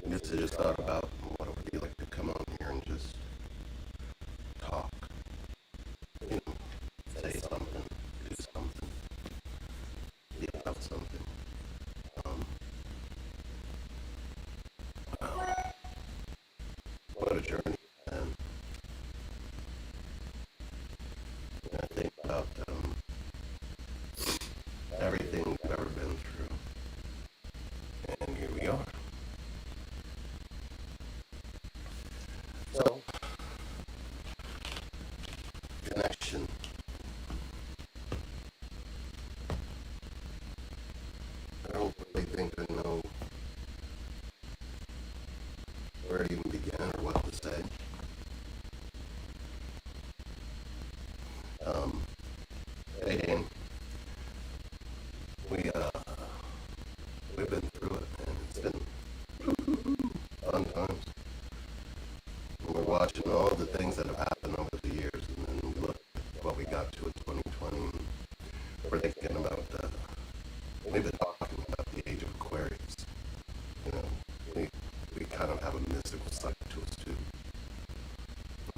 I guess I just thought about what it would be like to come on here and just talk, you know, say something, do something, be about something. Um, wow, what a journey. And I think about everything we've ever been through, and here we are. So, connection. I don't really think I know where to even begin or what to say. Um, hey Dan, we we've been through it, and it's been fun times. And we're watching all the things that have happened over the years, and then we look at what we got to in 2020, and we're thinking about we've been talking about the age of Aquarius. You know, we we kind of have a mystical side to us too.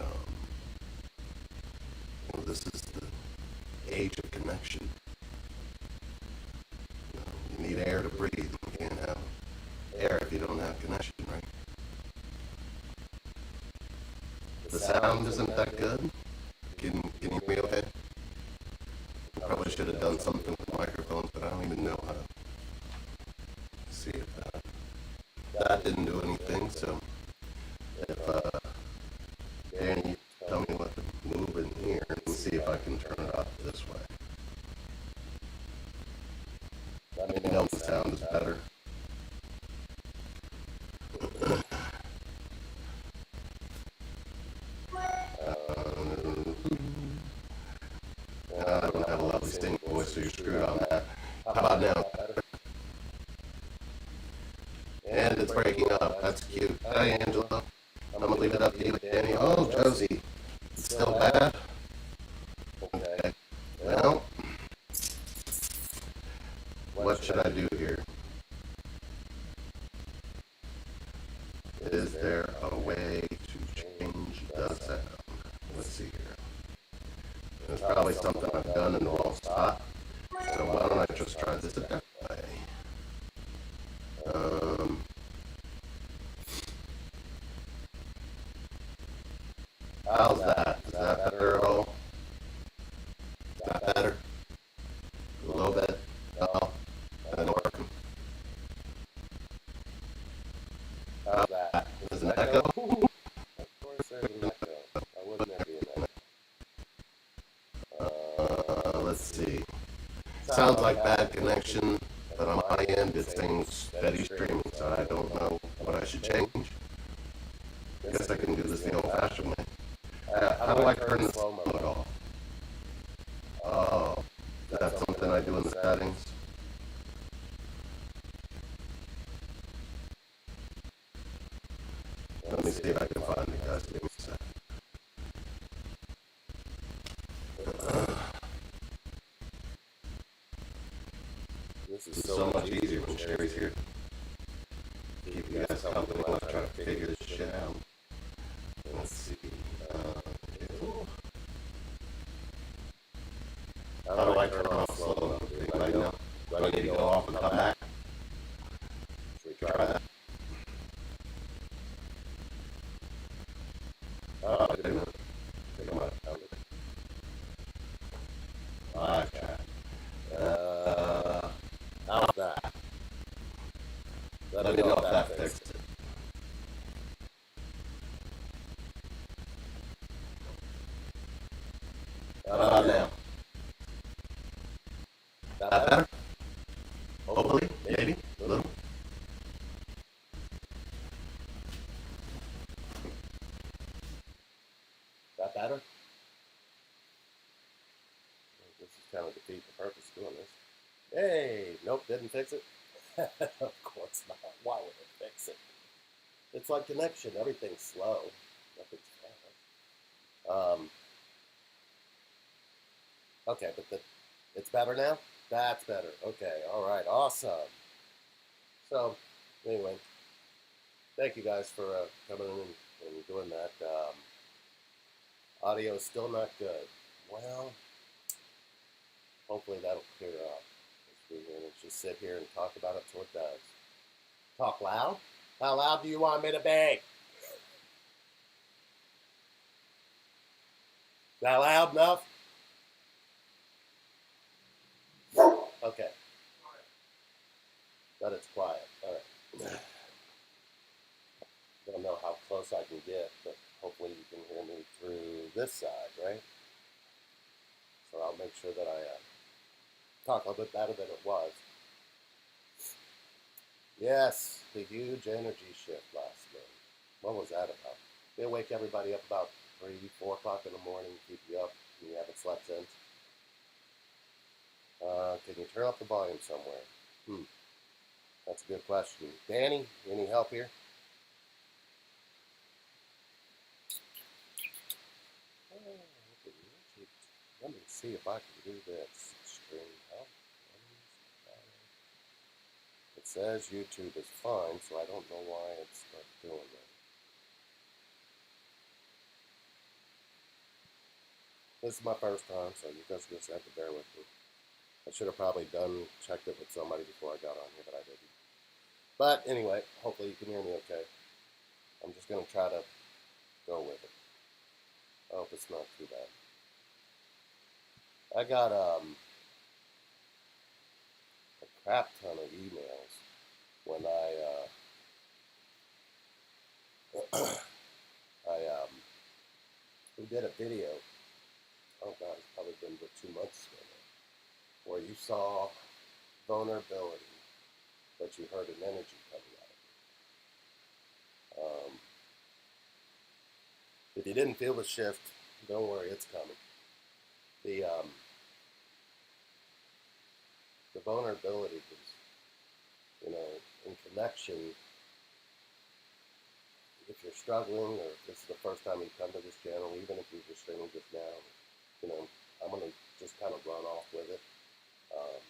Um, this is the age of connection. You need air to breathe. You can't have air if you don't have connection, right? The sound isn't that good. Can you hear me okay? I probably should have done something with microphones, but I don't even know how to see if that didn't do anything. So if Dan, you tell me what to move in here and see if I can turn it up this way. Let me know if the sound is better. I don't have a lovely singing voice, so you're screwed on that. How about now? And it's breaking up. That's cute. Hi, Angela. I'm gonna leave it up to you, Danny. Oh, Josie. It's still bad? Okay. Well, what should I do here? Is there a way to change the sound? Let's see here. There's probably something I've done in the wrong spot. So why don't I just try this a different way? Um, how's that? Is that better at all? Is that better? A little bit? No? That didn't work. How's that? There's an echo? Of course there's an echo. Why wouldn't there be an echo? Let's see. Sounds like bad connection, but on my end it's saying steady streaming, so I don't know what I should change. I guess I can do this the old-fashioned way. How do I turn the slow mode off? Oh, that's something I do in the settings. Let me see if I can find it, guys. Give me a sec. This is so much easier when Sherry's here. Keep you guys company while I try to figure this shit out. Let's see. How do I turn off slow mode? Anybody know? Do I need to go off and come back? Should we try that? Oh, I didn't. Come on. Live chat. How's that? Let me know if that fixed it. How about now? That better? Hopefully, maybe, a little. That better? This is kind of defeat the purpose of doing this. Hey, nope, didn't fix it. Of course not. Why would it fix it? It's like connection. Everything's slow. Nothing's fast. Okay, but it's better now? That's better. Okay, all right, awesome. So, anyway, Thank you guys for coming in and doing that. Audio is still not good. Well, hopefully that'll clear up. We're going to just sit here and talk about it till it does. Talk loud? How loud do you want me to be? Is that loud enough? Okay. But it's quiet. All right. Don't know how close I can get, but hopefully you can hear me through this side, right? So I'll make sure that I talk a little bit better than it was. Yes, the huge energy shift last night. What was that about? They wake everybody up about 3, 4 o'clock in the morning, keep you up, and you haven't slept since. Can you turn up the volume somewhere? That's a good question. Danny, any help here? Let me see if I can do this. Stream help. It says YouTube is fine, so I don't know why it's not doing that. This is my first time, so you guys just have to bear with me. I should have probably checked it with somebody before I got on here, but I didn't. But anyway, hopefully you can hear me okay. I'm just going to try to go with it. I hope it's not too bad. I got a crap ton of emails when we did a video. Oh God, it's probably been 2 months ago now, where you saw vulnerability, but you heard an energy coming out of it. If you didn't feel the shift, don't worry, it's coming. The vulnerability is, in connection. If you're struggling, or if this is the first time you come to this channel, even if you're just streaming just now, I'm gonna just kind of run off with it. Um,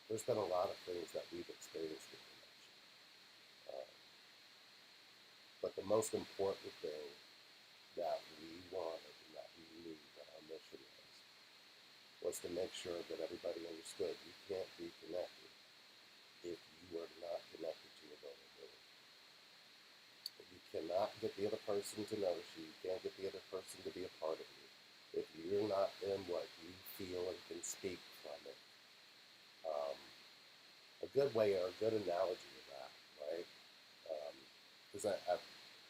there's been a lot of things that we've experienced in connection, but the most important thing that we wanted and that we knew that our mission was to make sure that everybody understood you can't be connected if you are not connected to your vulnerability. You cannot get the other person to notice you. You can't get the other person to be a part of you if you're not in what you feel and can speak from it. A good way or a good analogy of that, right? Because I've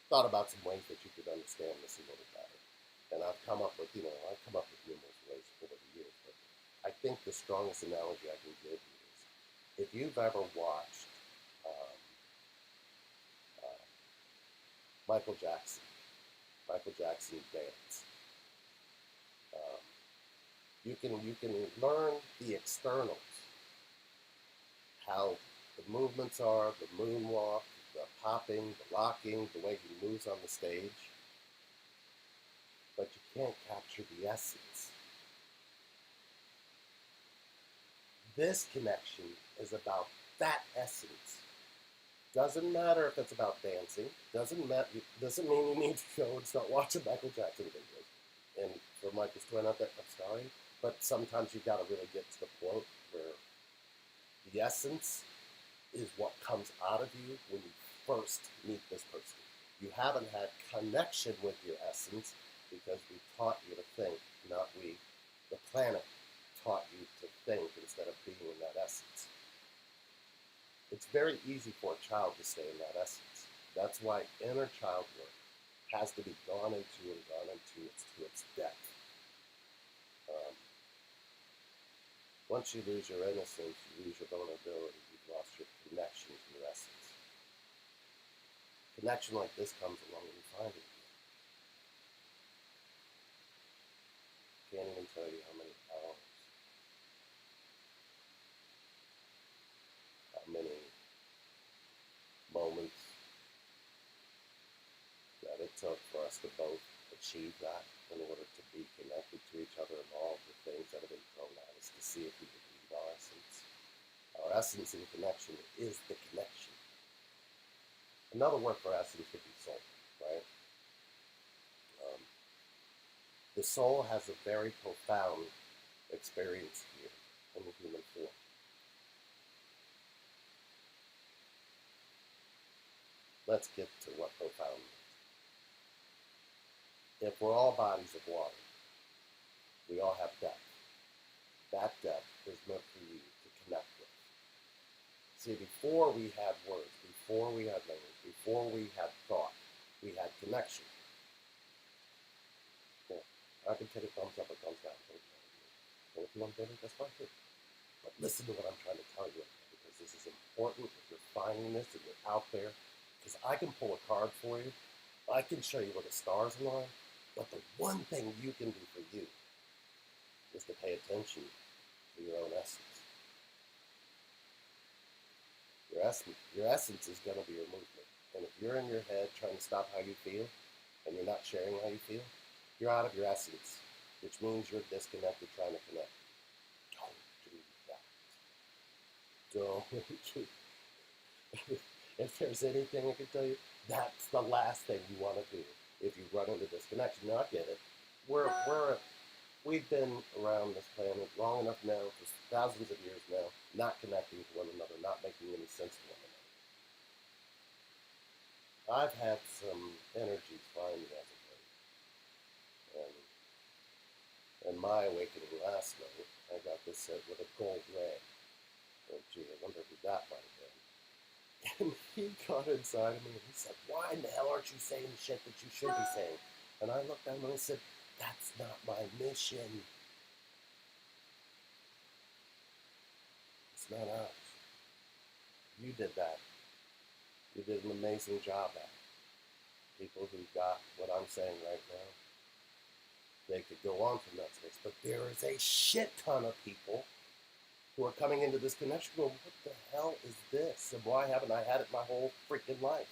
thought about some ways that you could understand this a little better. And I've come up with numerous ways over the years. But I think the strongest analogy I can give you is if you've ever watched um, uh, Michael Jackson, dance, um, you can learn the externals, how the movements are, the moonwalk, the popping, the locking, the way he moves on the stage, but you can't capture the essence. This connection is about that essence. Doesn't matter if it's about dancing. Doesn't mean you need to go and start watching Michael Jackson videos. And for Michael's twin out there, I'm sorry, but sometimes you've got to really get to the point where the essence is what comes out of you when you first meet this person. You haven't had connection with your essence because we taught you to think, not we, the planet taught you to think instead of being in that essence. It's very easy for a child to stay in that essence. That's why inner child work has to be gone into to its depth. Once you lose your innocence, you lose your vulnerability, you've lost your connection to your essence. Connection like this comes along and you find it. Can't even tell you how many hours, how many moments that it took for us to both achieve that in order to be connected to each other and all the things that have been thrown at us to see if we could leave our essence. Our essence in connection is the connection. Another word for essence could be soul, right? Um, the soul has a very profound experience here in the human form. Let's get to what profound means. If we're all bodies of water, we all have depth. That depth is meant for you to connect with. See, before we had words, before we had language, before we had thought, we had connection. Yeah. I can take a thumbs up or thumbs down. And if you want better, that's fine too. But listen to what I'm trying to tell you, because this is important if you're finding this and you're out there. Because I can pull a card for you. I can show you where the stars align. But the one thing you can do for you is to pay attention to your own essence. Your essence is going to be your movement. And if you're in your head trying to stop how you feel, and you're not sharing how you feel, you're out of your essence, which means you're disconnected trying to connect. Don't do that. Don't do If there's anything I can tell you, that's the last thing you want to do if you run into disconnection. Now, I get it. We've been around this planet long enough now, for thousands of years now, not connecting to one another, not making any sense to one another. I've had some energies find me as of late. And my awakening last night, I got this set with a gold ray. Oh, gee, I wonder who that might have been. And he got inside of me and he said, "Why in the hell aren't you saying the shit that you should be saying?" And I looked at him and I said, "That's not my mission. It's not ours. You did that. You did an amazing job at it. People who got what I'm saying right now, they could go on from that space. But there is a shit ton of people who are coming into this connection going, what the hell is this? And why haven't I had it my whole freaking life?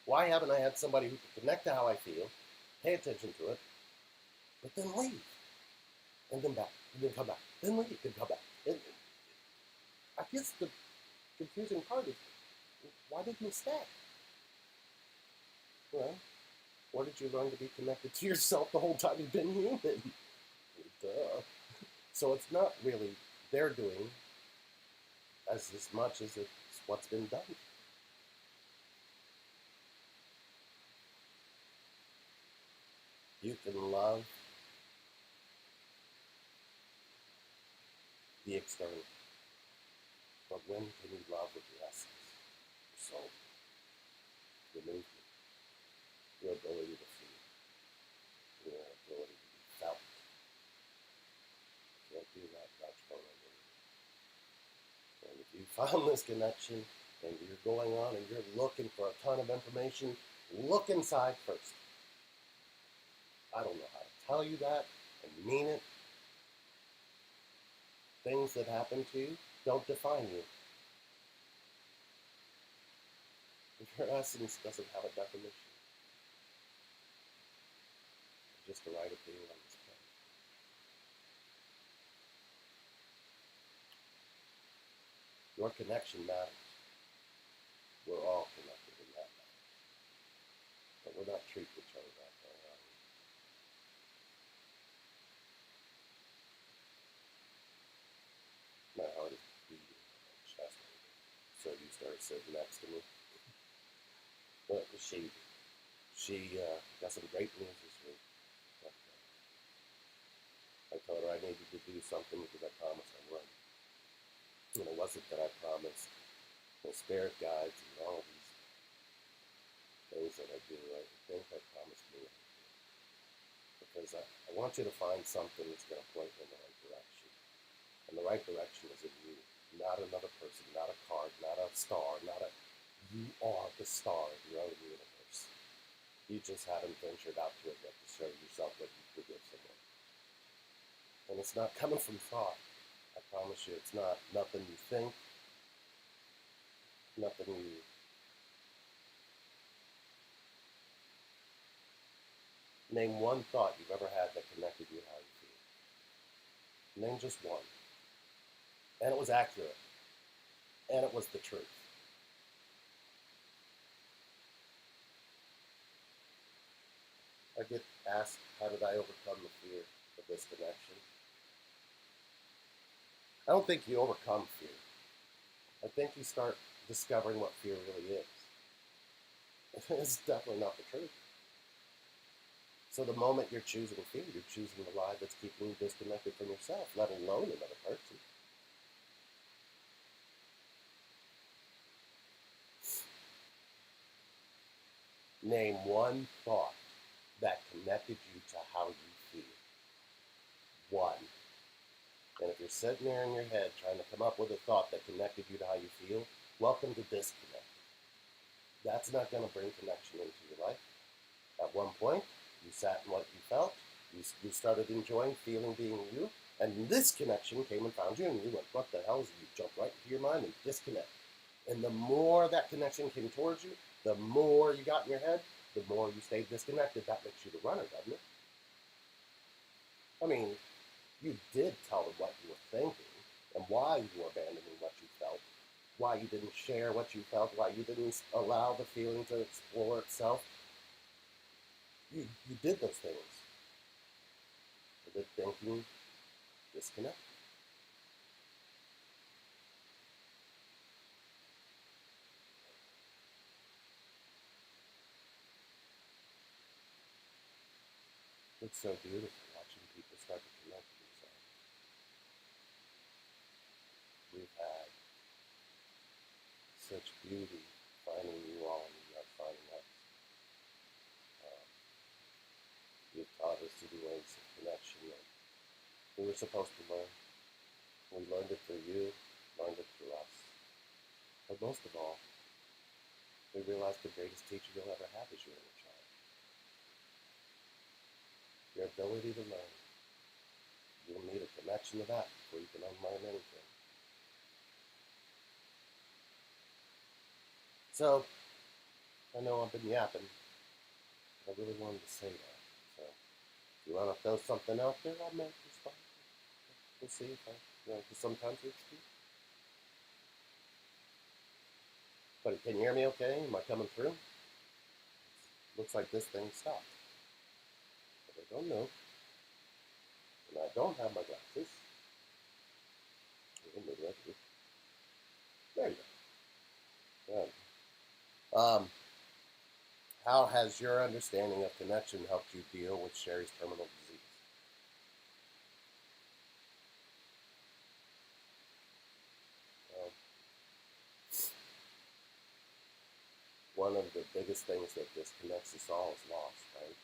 Why haven't I had somebody who can connect to how I feel, pay attention to it, but then leave? And then back, and then come back, then leave, then come back. And I guess the confusing part is, why didn't you stay? Well, where did you learn to be connected to yourself the whole time you've been human? Duh. So it's not really their doing as much as it's what's been done. You can love the external, but when can you love with your essence, your soul, your movement, your ability to feel, your ability to be felt? You can't do that without your own identity. And if you found this connection and you're going on and you're looking for a ton of information, look inside first. I don't know how to tell you that and mean it. Things that happen to you don't define you. Your essence doesn't have a definition. It's just a right of being on this planet. Your connection matters. We're all connected in that matters. But we're not treating each other that way, are we? My heart is beating in my chest. So you started sitting next to me. But she got some great news this week. But, I told her I needed to do something because I promised I would. And it wasn't that I promised the spirit guides and all these things that I do. I think I promised me everything. Because I want you to find something that's going to point you in the right direction. And the right direction is in you, not another person, not a card, not a star, you are the star of your own universe. You just haven't ventured out to it yet to show yourself what you could give someone. And it's not coming from thought. I promise you, it's not nothing you think, nothing you name one thought you've ever had that connected you to how you feel. Name just one. And it was accurate. And it was the truth. I get asked, how did I overcome the fear of disconnection? I don't think you overcome fear. I think you start discovering what fear really is. It's definitely not the truth. So the moment you're choosing fear, you're choosing the lie that's keeping you disconnected from yourself, let alone another person. Name one thought that connected you to how you feel. One. And if you're sitting there in your head trying to come up with a thought that connected you to how you feel, welcome to disconnect. That's not going to bring connection into your life. At one point, you sat in what you felt, you started enjoying feeling being you, and this connection came and found you, and you went, what the hell is it? You jumped right into your mind and disconnect. And the more that connection came towards you, the more you got in your head, the more you stayed disconnected. That makes you the runner, doesn't it? I mean, you did tell them what you were thinking and why you were abandoning what you felt, why you didn't share what you felt, why you didn't allow the feeling to explore itself. You did those things. The thinking disconnect. It's so beautiful watching people start to connect with themselves. We've had such beauty finding you all and you are finding us. Um, you've taught us to do ways of connection that we were supposed to learn. We learned it through you, learned it through us. But most of all, we realized the greatest teacher you'll ever have is your inner child. Your ability to learn. You'll need a connection to that before you can unlearn anything. So, I know I've been yapping. I really wanted to say that. So, if you want to throw something out there, I'll make this fun. We'll see if I, because sometimes it's deep. But can you hear me okay? Am I coming through? Looks like this thing stopped. But I don't know. And I don't have my glasses. There you go. How has your understanding of connection helped you deal with Sherry's terminal disease? Um, one of the biggest things that disconnects us all is loss, right?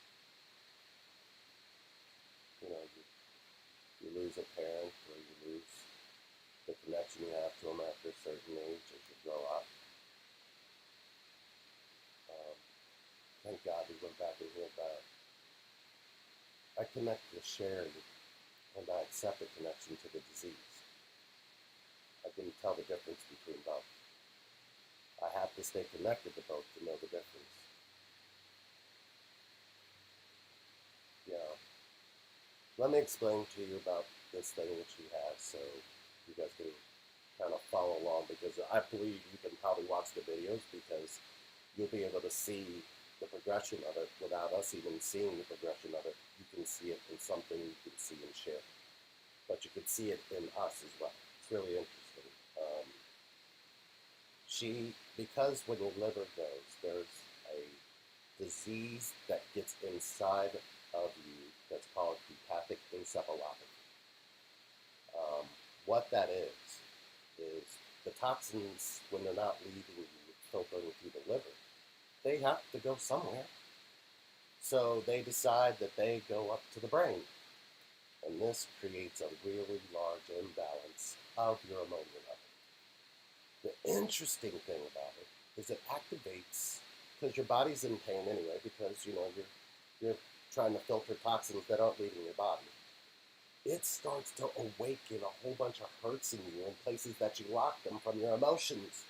You lose a parent or you lose the connection you have to them after a certain age as you grow up. Um, thank God we went back and healed that. I connect with Sherry and I accept the connection to the disease. I can tell the difference between both. I have to stay connected to both to know the difference. Yeah. Let me explain to you about this thing that she has so you guys can kind of follow along because I believe you can probably watch the videos because you'll be able to see the progression of it without us even seeing the progression of it. You can see it in something you can see and share, but you can see it in us as well. It's really interesting. Because when your liver goes, there's a disease that gets inside of you that's called hepatic encephalopathy. Um, what that is the toxins, when they're not leaving you, filtering through the liver, they have to go somewhere. So they decide that they go up to the brain. And this creates a really large imbalance of your ammonia level. The interesting thing about it is it activates, because your body's in pain anyway, because you're trying to filter toxins that aren't leaving your body. It starts to awaken a whole bunch of hurts in you in places that you lock them from your emotions.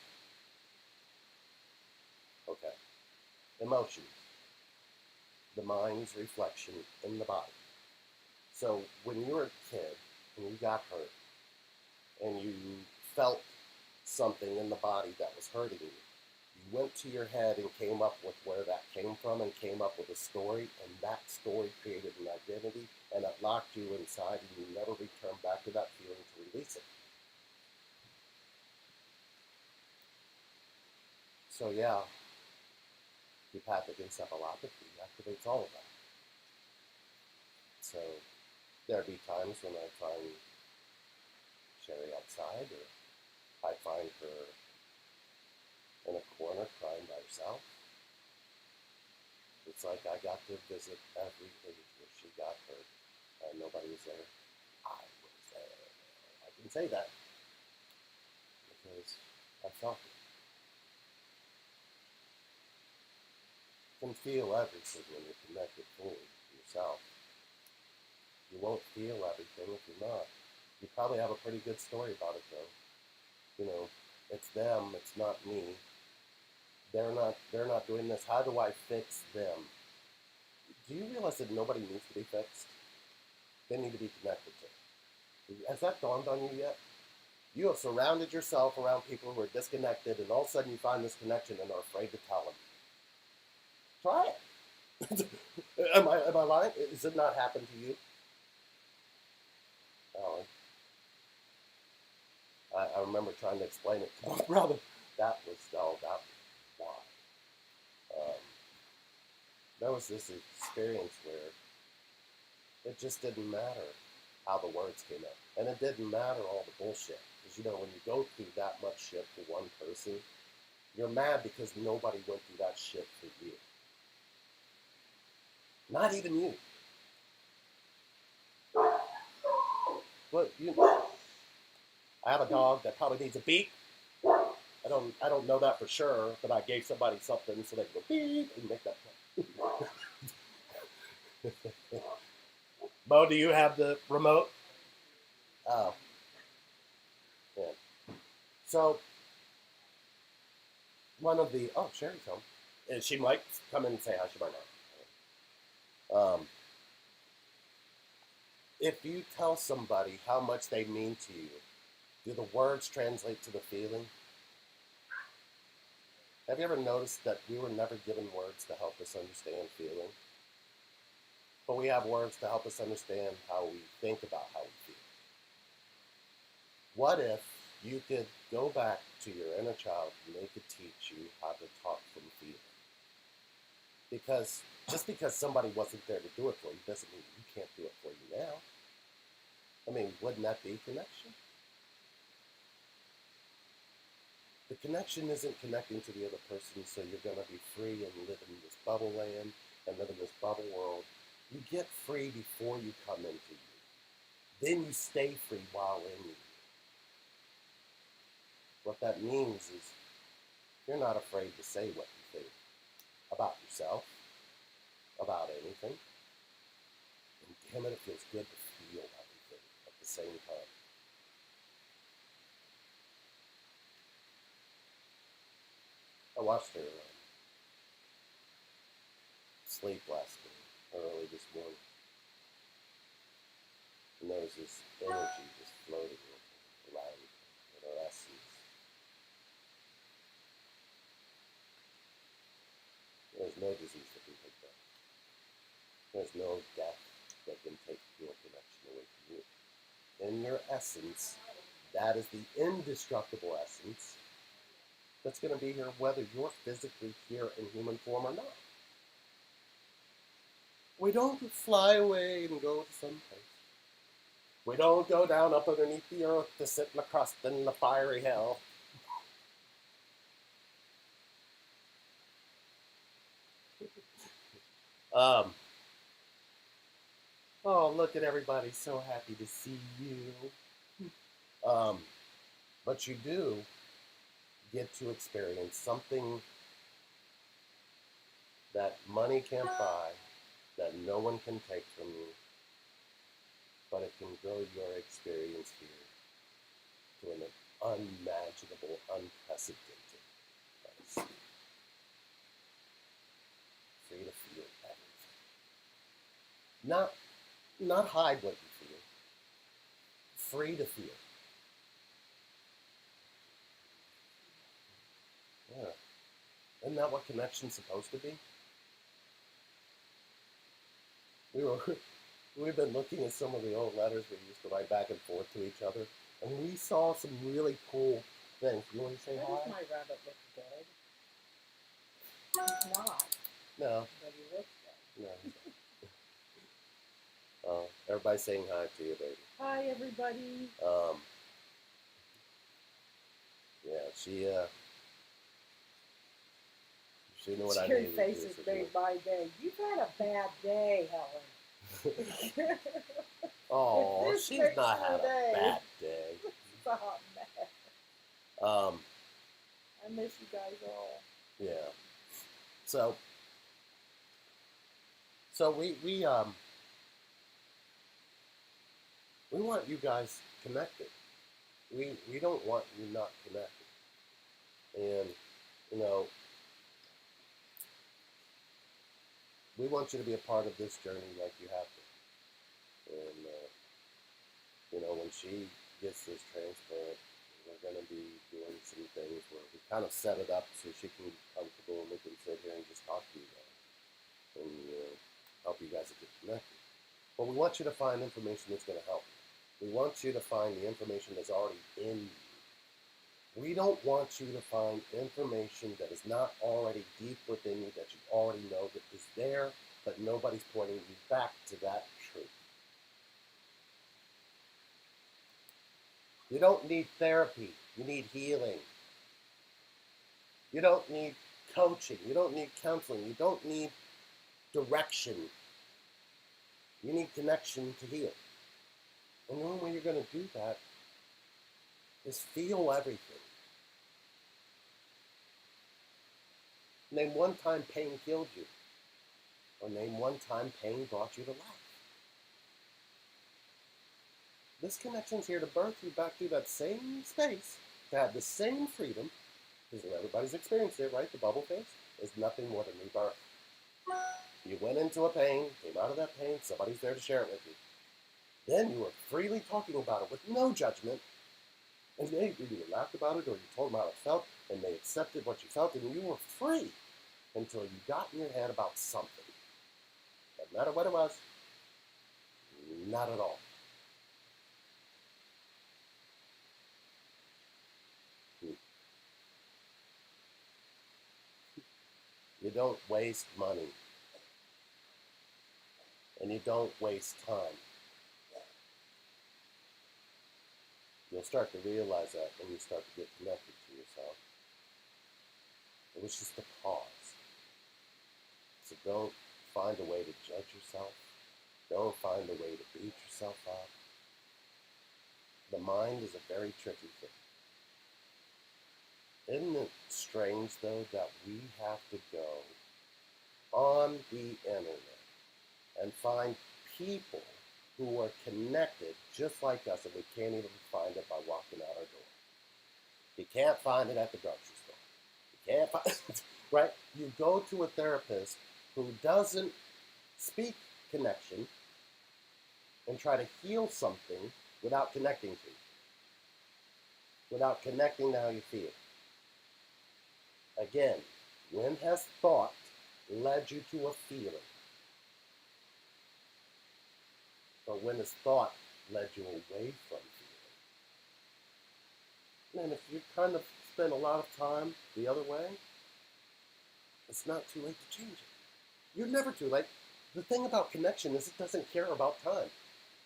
Okay, emotions, the mind's reflection in the body. So when you were a kid and you got hurt and you felt something in the body that was hurting you, went to your head and came up with where that came from and came up with a story, and that story created an identity, and it locked you inside, and you never returned back to that feeling to release it. So yeah, empathic encephalopathy activates all of that. So there'd be times when I find Sherry outside, or I find her in a corner crying by herself. It's like I got to visit every age where she got hurt and nobody was there. I was there. I can say that because I felt it. You can feel everything when you're connected fully to yourself. You won't feel everything if you're not. You probably have a pretty good story about it though. You know, it's them, it's not me. They're not doing this. How do I fix them? Do you realize that nobody needs to be fixed? They need to be connected to. Has that dawned on you yet? You have surrounded yourself around people who are disconnected, and all of a sudden you find this connection and are afraid to tell them. Try it. Am I lying? Does it not happen to you? Oh, I remember trying to explain it to my brother. That was why. Um, there was this experience where it just didn't matter how the words came out. And it didn't matter all the bullshit. Because, when you go through that much shit for one person, you're mad because nobody went through that shit for you. Not even you. But, I have a dog that probably needs a beat. I don't know that for sure, but I gave somebody something so they can go beep and make that play. Bo, do you have the remote? Oh. Yeah. So, Sherry's home. And she might come in and say hi, she might not. If you tell somebody how much they mean to you, do the words translate to the feeling? Have you ever noticed that we were never given words to help us understand feeling? But we have words to help us understand how we think about how we feel. What if you could go back to your inner child and they could teach you how to talk from feeling? Because just because somebody wasn't there to do it for you doesn't mean you can't do it for you now. I mean, wouldn't that be connection? The connection isn't connecting to the other person so you're going to be free and live in this bubble land and live in this bubble world. You get free before you come into you. Then you stay free while in you. What that means is you're not afraid to say what you think about yourself, about anything. And damn it feels good to feel everything at the same time. I watched her sleep last night, early this morning. And there was this energy just floating around in her essence. There's no disease that can take that. There's no death that can take your connection away from you. In your essence, that is the indestructible essence that's going to be here whether you're physically here in human form or not. We don't fly away and go to some place. We don't go down up underneath the earth to sit in the crust in the fiery hell. Oh, look at everybody, so happy to see you. But you do get to experience something that money can't buy, that no one can take from you, but it can grow your experience here to an unimaginable, unprecedented place. Free to feel everything. Not hide what you feel. Free to feel. Yeah. Isn't that what connection's supposed to be? We were, we've been looking at some of the old letters we used to write back and forth to each other, and we saw some really cool things. You want to say Why hi? does my rabbit look dead? He's not, No, but he looks dead. no. Everybody's saying hi to you, baby. Hi, everybody. Yeah, she knew what I Cherry needed. faces day by day. You've had a bad day, Helen. Oh, This she's makes not your had a day. bad day. Stop, man. I miss you guys all. Yeah. So we want you guys connected. We don't want you not connected. And you know, we want you to be a part of this journey like you have been. And you know, when she gets this transplant, we're going to be doing some things where we kind of set it up so she can be comfortable and we can sit here and just talk to you guys and help you guys get connected. But we want you to find information that's going to help you. We want you to find the information that's already in you. We don't want you to find information that is not already deep within you, that you already know that is there, but nobody's pointing you back to that truth. You don't need therapy. You need healing. You don't need coaching. You don't need counseling. You don't need direction. You need connection to heal. And the only way you're going to do that is feel everything. Name one time pain killed you. Or name one time pain brought you to life. This connection's here to birth you back to that same space, to have the same freedom, because everybody's experienced it, right? The bubble phase is nothing more than rebirth. You went into a pain, came out of that pain, somebody's there to share it with you. Then you were freely talking about it with no judgment, and they either laughed about it or you told them how it felt, and they accepted what you felt, and you were free until you got in your head about something. No matter what it was, not at all. You don't waste money. And you don't waste time. You'll start to realize that when you start to get connected to yourself. It was just a pause. So don't find a way to judge yourself. Don't find a way to beat yourself up. The mind is a very tricky thing. Isn't it strange, though, that we have to go on the internet and find people who are connected just like us, and we can't even find it by walking out our door. You can't find it at the grocery store. You can't find it, right? You go to a therapist who doesn't speak connection and try to heal something without connecting to you, without connecting to how you feel. Again, when has thought led you to a feeling? But when has thought led you away from feeling? And if you kind of spend a lot of time the other way, it's not too late to change it. You're never too late. The thing about connection is it doesn't care about time.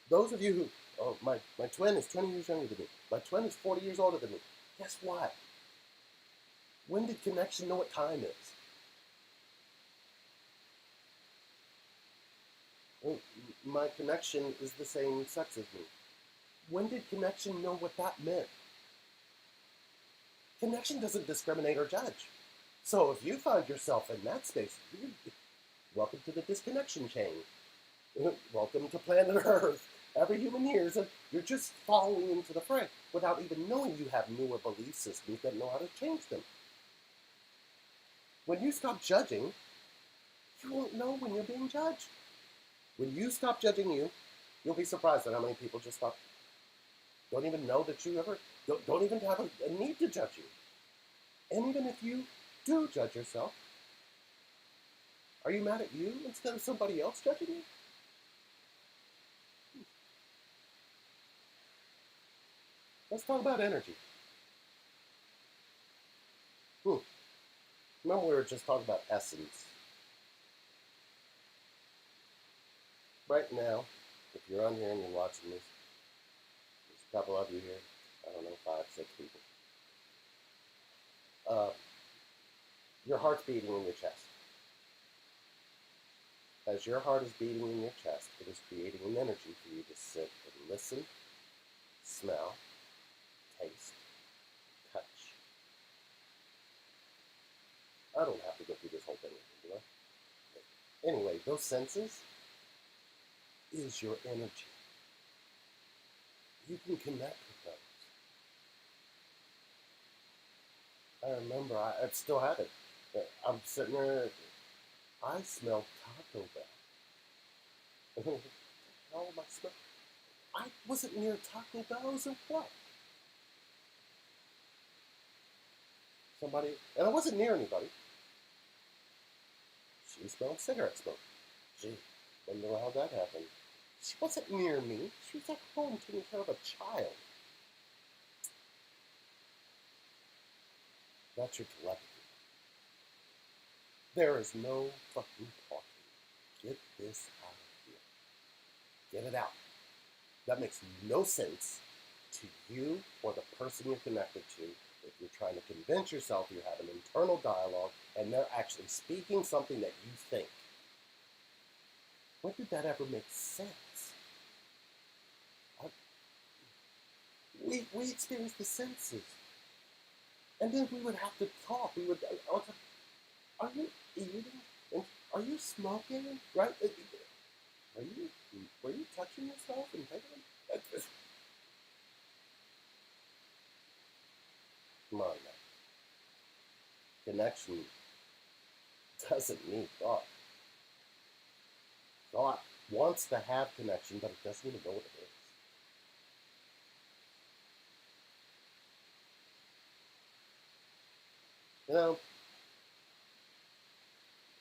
Those of you who, oh, my twin is 20 years younger than me. My twin is 40 years older than me. Guess what? When did connection know what time is? Well, my connection is the same sex as me. When did connection know what that meant? Connection doesn't discriminate or judge. So if you find yourself in that space, welcome to the disconnection chain. Welcome to planet Earth. Every human years, you're just falling into the fray without even knowing you have newer belief systems that know how to change them. When you stop judging, you won't know when you're being judged. When you stop judging you, you'll be surprised at how many people just stop, don't even know that you ever, don't even have a need to judge you. And even if you Do judge yourself. Are you mad at you instead of somebody else judging you? Let's talk about energy. Remember we were just talking about essence. Right now, if you're on here and you're watching this, there's a couple of you here. I don't know, 5, 6 people. Your heart's beating in your chest. As your heart is beating in your chest, it is creating an energy for you to sit and listen, smell, taste, touch. I don't have to go through this whole thing, do I? Anyway, those senses is your energy. You can connect with those. I remember, I still have it. I'm sitting there, I smell Taco Bell. How am I smell? I wasn't near Taco Bell's or what? Somebody, and I wasn't near anybody. She smelled cigarette smoke. Gee, wonder how that happened. She wasn't near me. She was at home taking care of a child. That's your telepathy. There is no fucking talking. Get this out of here. Get it out. That makes no sense to you or the person you're connected to if you're trying to convince yourself you have an internal dialogue and they're actually speaking something that you think. When did that ever make sense? We experienced the senses. And then we would have to talk. We would, are you eating? And are you smoking? Right? Were you touching yourself and taking it? Come on now. Connection doesn't need thought. Thought wants to have connection, but it doesn't even know what it is. You know,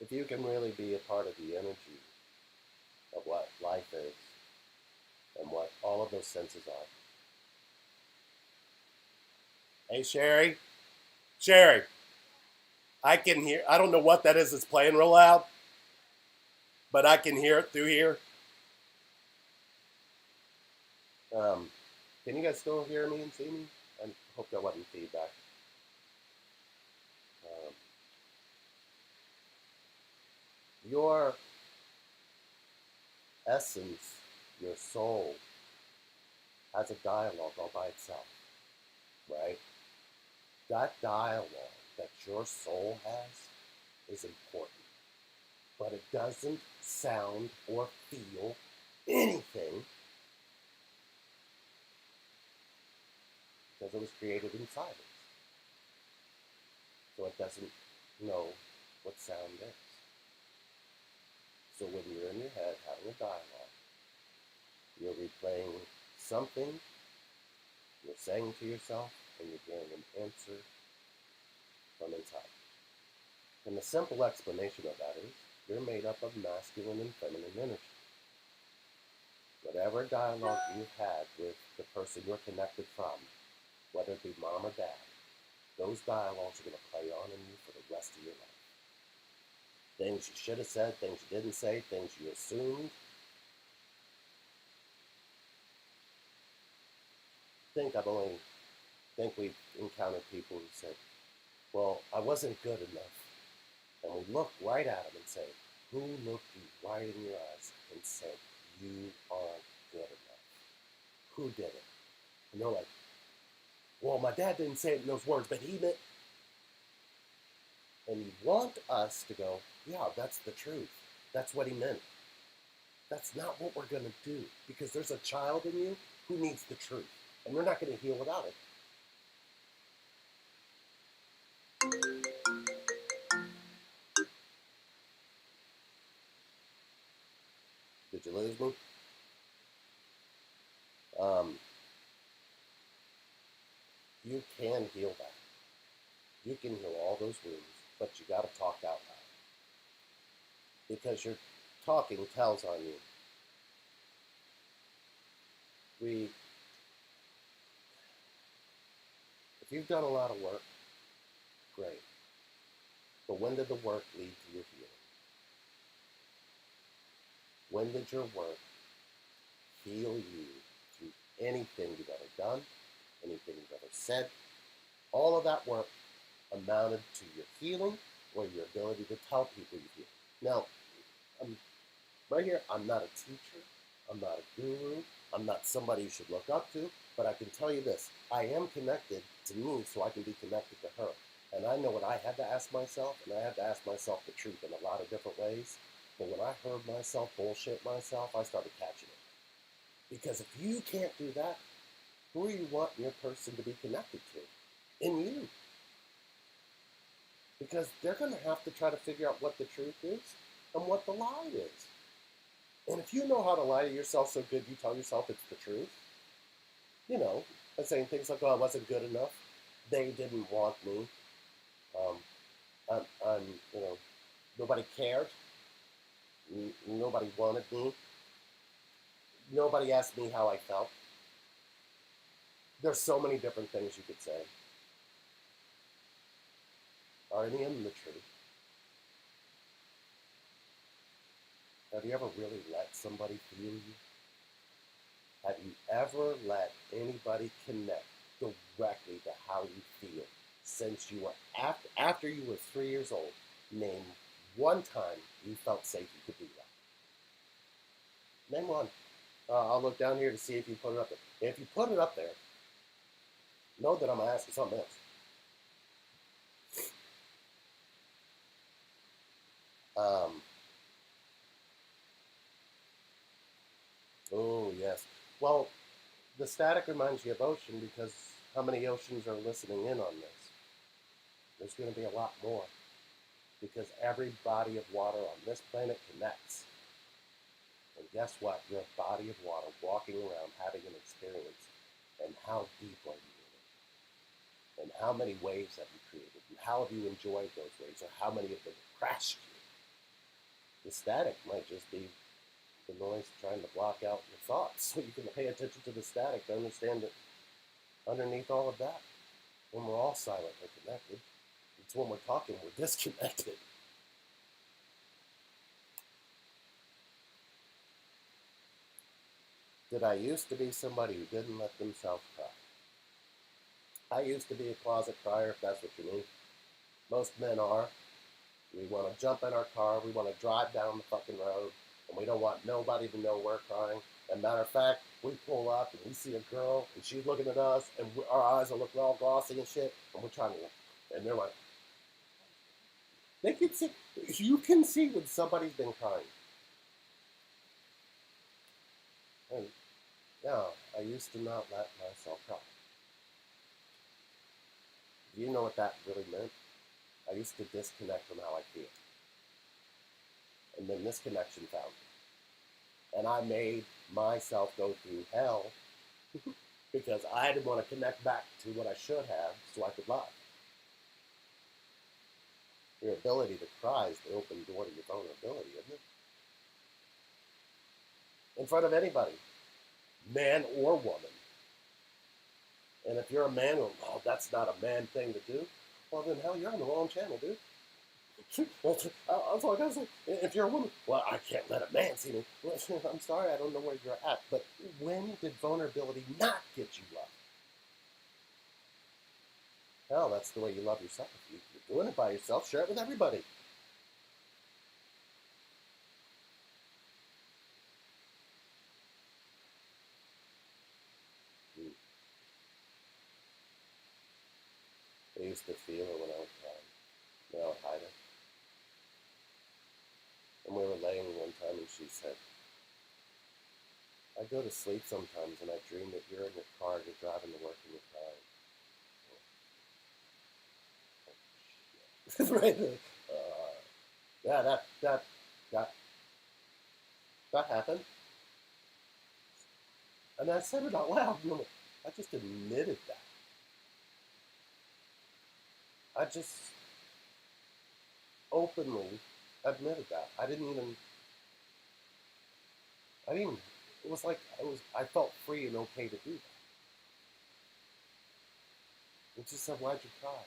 if you can really be a part of the energy of what life is and what all of those senses are. Hey, Sherry. Sherry. I can hear, I don't know what that is that's playing real loud, but I can hear it through here. Can you guys still hear me and see me? I hope that wasn't feedback. Your essence, your soul, has a dialogue all by itself, right? That dialogue that your soul has is important, but it doesn't sound or feel anything because it was created inside us. So it doesn't know what sound is. So when you're in your head having a dialogue, you're replaying something, you're saying to yourself, and you're getting an answer from inside. And the simple explanation of that is you're made up of masculine and feminine energy. Whatever dialogue you've had with the person you're connected from, whether it be mom or dad, those dialogues are going to play on in you for the rest of your life. Things you should have said, things you didn't say, things you assumed. I think we've encountered people who said, well, I wasn't good enough. And we look right at them and say, who looked you right in your eyes and said, you aren't good enough? Who did it? And they're like, well, my dad didn't say it in those words, but he meant. And you want us to go, yeah, that's the truth. That's what he meant. That's not what we're going to do, because there's a child in you who needs the truth, and we're not going to heal without it. Did you lose me? You can heal that. You can heal all those wounds, but you got to talk out loud because your talking tells on you. If you've done a lot of work, great. But when did the work lead to your healing? When did your work heal you through anything you've ever done, anything you've ever said? All of that work amounted to your healing or your ability to tell people you heal. Now, right here, I'm not a teacher. I'm not a guru. I'm not somebody you should look up to. But I can tell you this. I am connected to me so I can be connected to her. And I know what I had to ask myself, and I had to ask myself the truth in a lot of different ways. But when I heard myself bullshit myself, I started catching it. Because if you can't do that, who are you wanting your person to be connected to? In you. Because they're going to have to try to figure out what the truth is and what the lie is. And if you know how to lie to yourself so good you tell yourself it's the truth, you know, and saying things like, oh, I wasn't good enough, they didn't want me, nobody cared, nobody wanted me, nobody asked me how I felt. There's so many different things you could say. Are any of them the truth? Have you ever really let somebody feel you? Have you ever let anybody connect directly to how you feel since you were after you were 3 years old? Name one time you felt safe you could do that. Name one. I'll look down here to see if you put it up there. If you put it up there, know that I'm going to ask you something else. Oh, yes. Well, the static reminds you of ocean because how many oceans are listening in on this? There's going to be a lot more because every body of water on this planet connects. And guess what? You're a body of water walking around having an experience. And how deep are you in it? And how many waves have you created? And how have you enjoyed those waves? Or how many of them have crashed you? The static might just be the noise trying to block out your thoughts. So you can pay attention to the static to understand that underneath all of that, when we're all silent and connected, it's when we're talking, we're disconnected. Did I used to be somebody who didn't let themselves cry? I used to be a closet crier, if that's what you mean. Most men are. We want to jump in our car, we want to drive down the fucking road, and we don't want nobody to know we're crying. And matter of fact, we pull up and we see a girl, and she's looking at us, and our eyes are looking all glossy and shit, and we're trying to, and they're like, they can see, you can see when somebody's been crying. And yeah, I used to not let myself cry. Do you know what that really meant? I used to disconnect from how I feel. And then this connection found me. And I made myself go through hell because I didn't want to connect back to what I should have so I could love. Your ability to cry is the open door to your vulnerability, isn't it? In front of anybody, man or woman. And if you're a man, well, that's not a man thing to do, well then hell, you're on the wrong channel, dude. That's all I gotta say. If you're a woman, well, I can't let a man see me. Well, I'm sorry, I don't know where you're at. But when did vulnerability not get you love? Hell, that's the way you love yourself. If you're doing it by yourself, share it with everybody. I used to feel it when I was crying. When I would hide it. And we were laying one time and she said, I go to sleep sometimes and I dream that you're in your car, you're driving to work and you're crying. Oh, shit. Right? Yeah, that happened. And I said it out loud. I just admitted that. I just openly admitted that. It was like I felt free and okay to do that. And she said, "Why'd you cry?"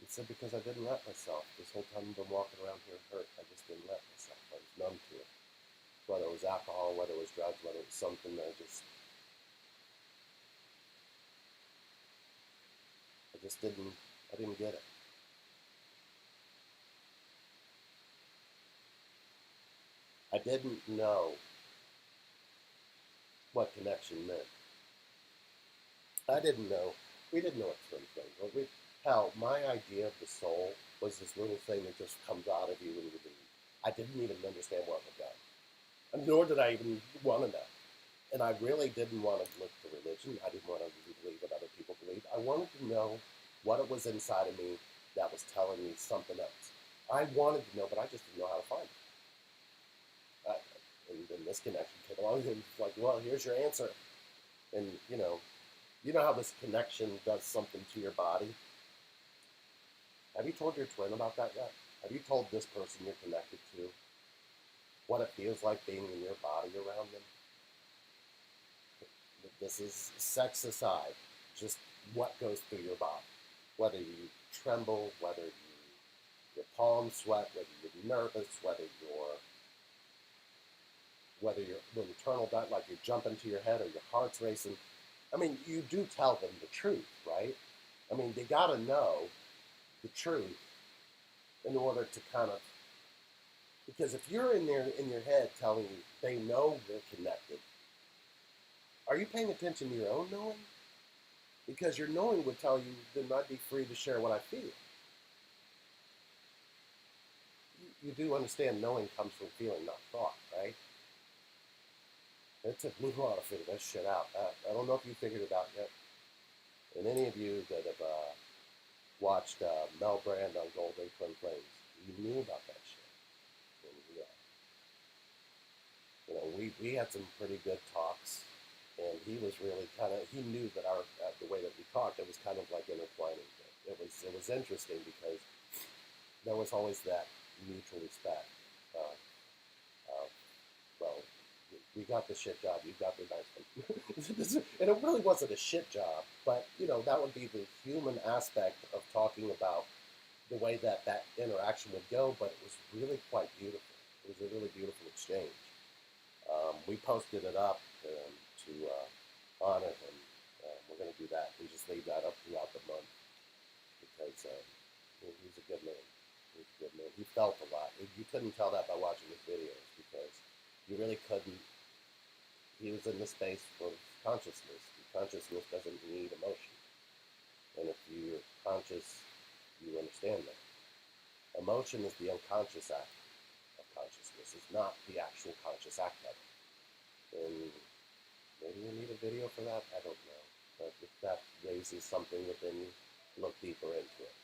He said, "Because I didn't let myself. This whole time I've been walking around here hurt. I just didn't let myself. I was numb to it. Whether it was alcohol, whether it was drugs, whether it was something that I just didn't get it." I didn't know what connection meant. I didn't know. We didn't know what twin flames were. Hell, my idea of the soul was this little thing that just comes out of you when you leave. I didn't even understand what it was, and nor did I even want to know. And I really didn't want to look for religion. I didn't want to believe what other people believe. I wanted to know what it was inside of me that was telling me something else. I wanted to know, but I just didn't know how to find it. And then this connection came along, and it's like, well, here's your answer. And you know how this connection does something to your body. Have you told your twin about that yet? Have you told this person you're connected to what it feels like being in your body around them? This is sex aside, just what goes through your body. Whether you tremble, whether your palms sweat, whether you're nervous, whether you're internal, like you're jumping to your head or your heart's racing. I mean, you do tell them the truth, right? I mean, they got to know the truth in order to kind of, because if you're in there in your head telling you they know they're connected, are you paying attention to your own knowing? Because your knowing would tell you, then I'd be free to share what I feel. You do understand knowing comes from feeling, not thought, right? It took me a while to figure this shit out. I don't know if you figured it out yet. And any of you that have watched Mel Brand on Golden Twin Flames, you knew about that shit. And, we had some pretty good talks, and he was really he knew that the way that we talked, it was kind of like intertwining. It was interesting because there was always that mutual respect. Uh, uh, well, we got the shit job, you got the nice one. And it really wasn't a shit job, but that would be the human aspect of talking about the way that interaction would go, but it was really quite beautiful. It was a really beautiful exchange. We posted it up to honor him. We're going to do that. We just leave that up throughout the month because he's a good man. He's a good man. He felt a lot. You couldn't tell that by watching his videos because you really couldn't. He was in the space for consciousness. Consciousness doesn't need emotion. And if you're conscious, you understand that. Emotion is the unconscious act of consciousness. It's not the actual conscious act of it. And maybe you need a video for that. I don't know. But if that raises something within you, look deeper into it.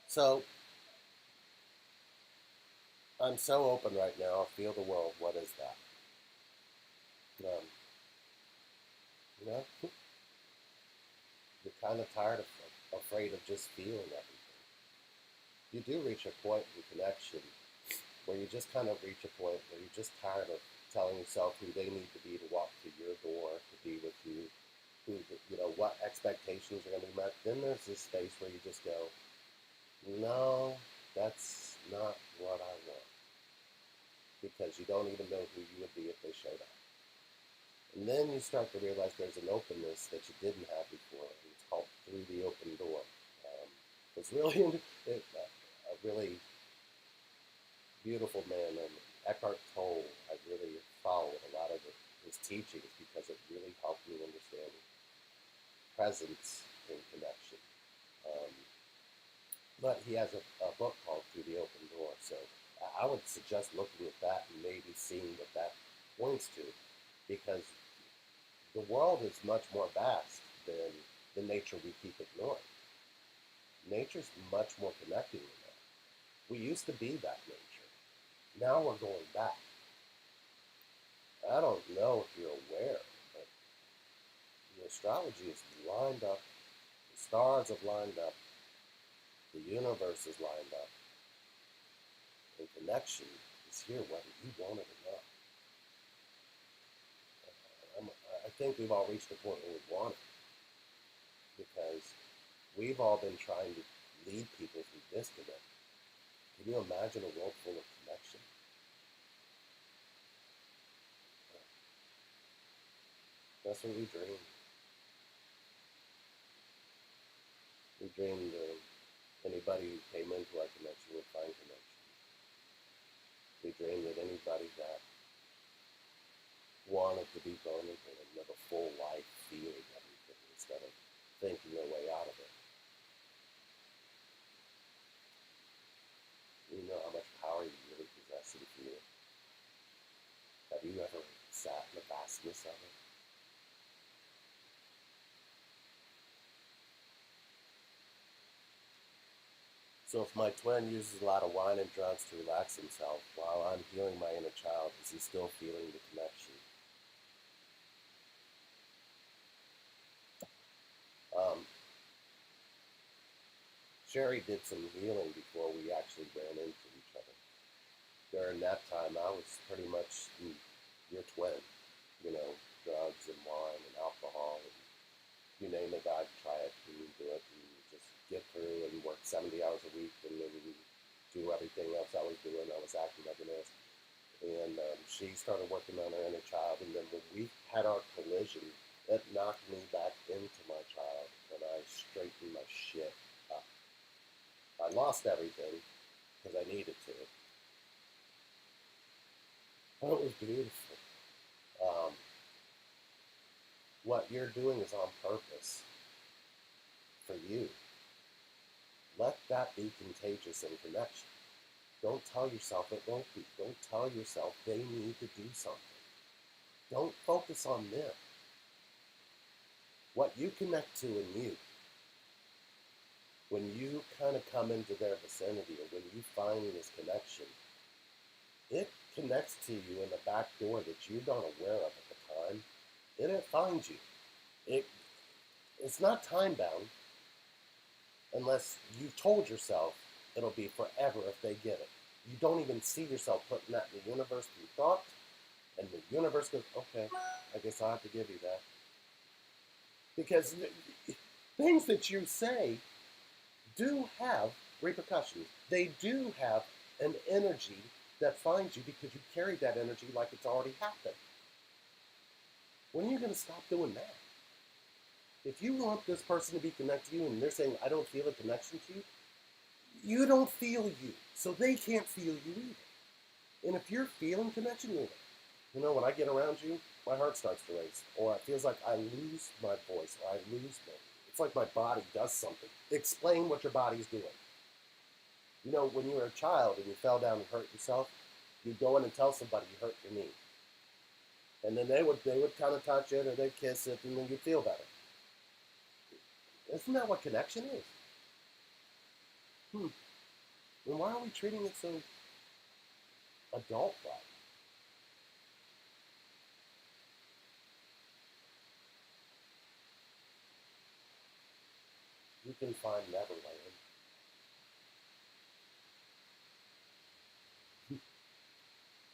So I'm so open right now. I feel the world. What is that? You know, you're kind of tired afraid of just feeling everything. You do reach a point in connection where you just kind of reach a point where you're just tired of telling yourself who they need to be to walk through your door, to be with you, what expectations are going to be met. Then there's this space where you just go, no, that's not what I want. Because you don't even know who you would be if they showed up. And then you start to realize there's an openness that you didn't have before. And it's called Through the Open Door. It's really a really beautiful man. And Eckhart Tolle, I really followed a lot of his teachings because it really helped me understand presence and connection. But he has a book called Through the Open Door. So I would suggest looking at that and maybe seeing what that points to, because the world is much more vast than the nature we keep ignoring. Nature's much more connected than that. We used to be that nature. Now we're going back. I don't know if you're aware, but astrology is lined up, the stars have lined up, the universe is lined up, and connection is here whether you want it or not. I think we've all reached a point where we want it because we've all been trying to lead people through disconnect. Can you imagine a world full of connection? That's what we dreamed. We dreamed anybody who came into our connection would find connection. We dreamed that anybody that wanted to be vulnerable and live a full life feeling everything instead of thinking their way out of it. You know how much power you really possess in feeling. Have you ever sat in the vastness of it? So if my twin uses a lot of wine and drugs to relax himself while I'm healing my inner child, is he still feeling the connection? Sherry did some healing before we actually ran into each other. During that time, I was pretty much your twin, you know, drugs and wine and alcohol and you name it, I'd try it and do it and just get through and work 70 hours a week and then do everything else I was doing. I was acting like an ass. And she started working on her inner child, and then when we had our collision, it knocked me back into my child, and I straightened my shit up. I lost everything because I needed to. But it was beautiful. What you're doing is on purpose for you. Let that be contagious in connection. Don't tell yourself it won't be. Don't tell yourself they need to do something. Don't focus on them. What you connect to in you, when you kind of come into their vicinity or when you find this connection, it connects to you in the back door that you're not aware of at the time. It finds you. It's not time bound unless you've told yourself it'll be forever if they get it. You don't even see yourself putting that in the universe through thought, and the universe goes, okay, I guess I'll have to give you that. Because things that you say do have repercussions. They do have an energy that finds you because you carry that energy like it's already happened. When are you going to stop doing that? If you want this person to be connected to you and they're saying, I don't feel a connection to you, you don't feel you. So they can't feel you either. And if you're feeling connection, you know, when I get around you, my heart starts to race. Or it feels like I lose my voice or I lose me. It's like my body does something. Explain what your body's doing. You know, when you were a child and you fell down and hurt yourself, you'd go in and tell somebody you hurt your knee. And then they would kind of touch it or they'd kiss it and then you'd feel better. Isn't that what connection is? Then why are we treating it so adult-like? You can find Neverland.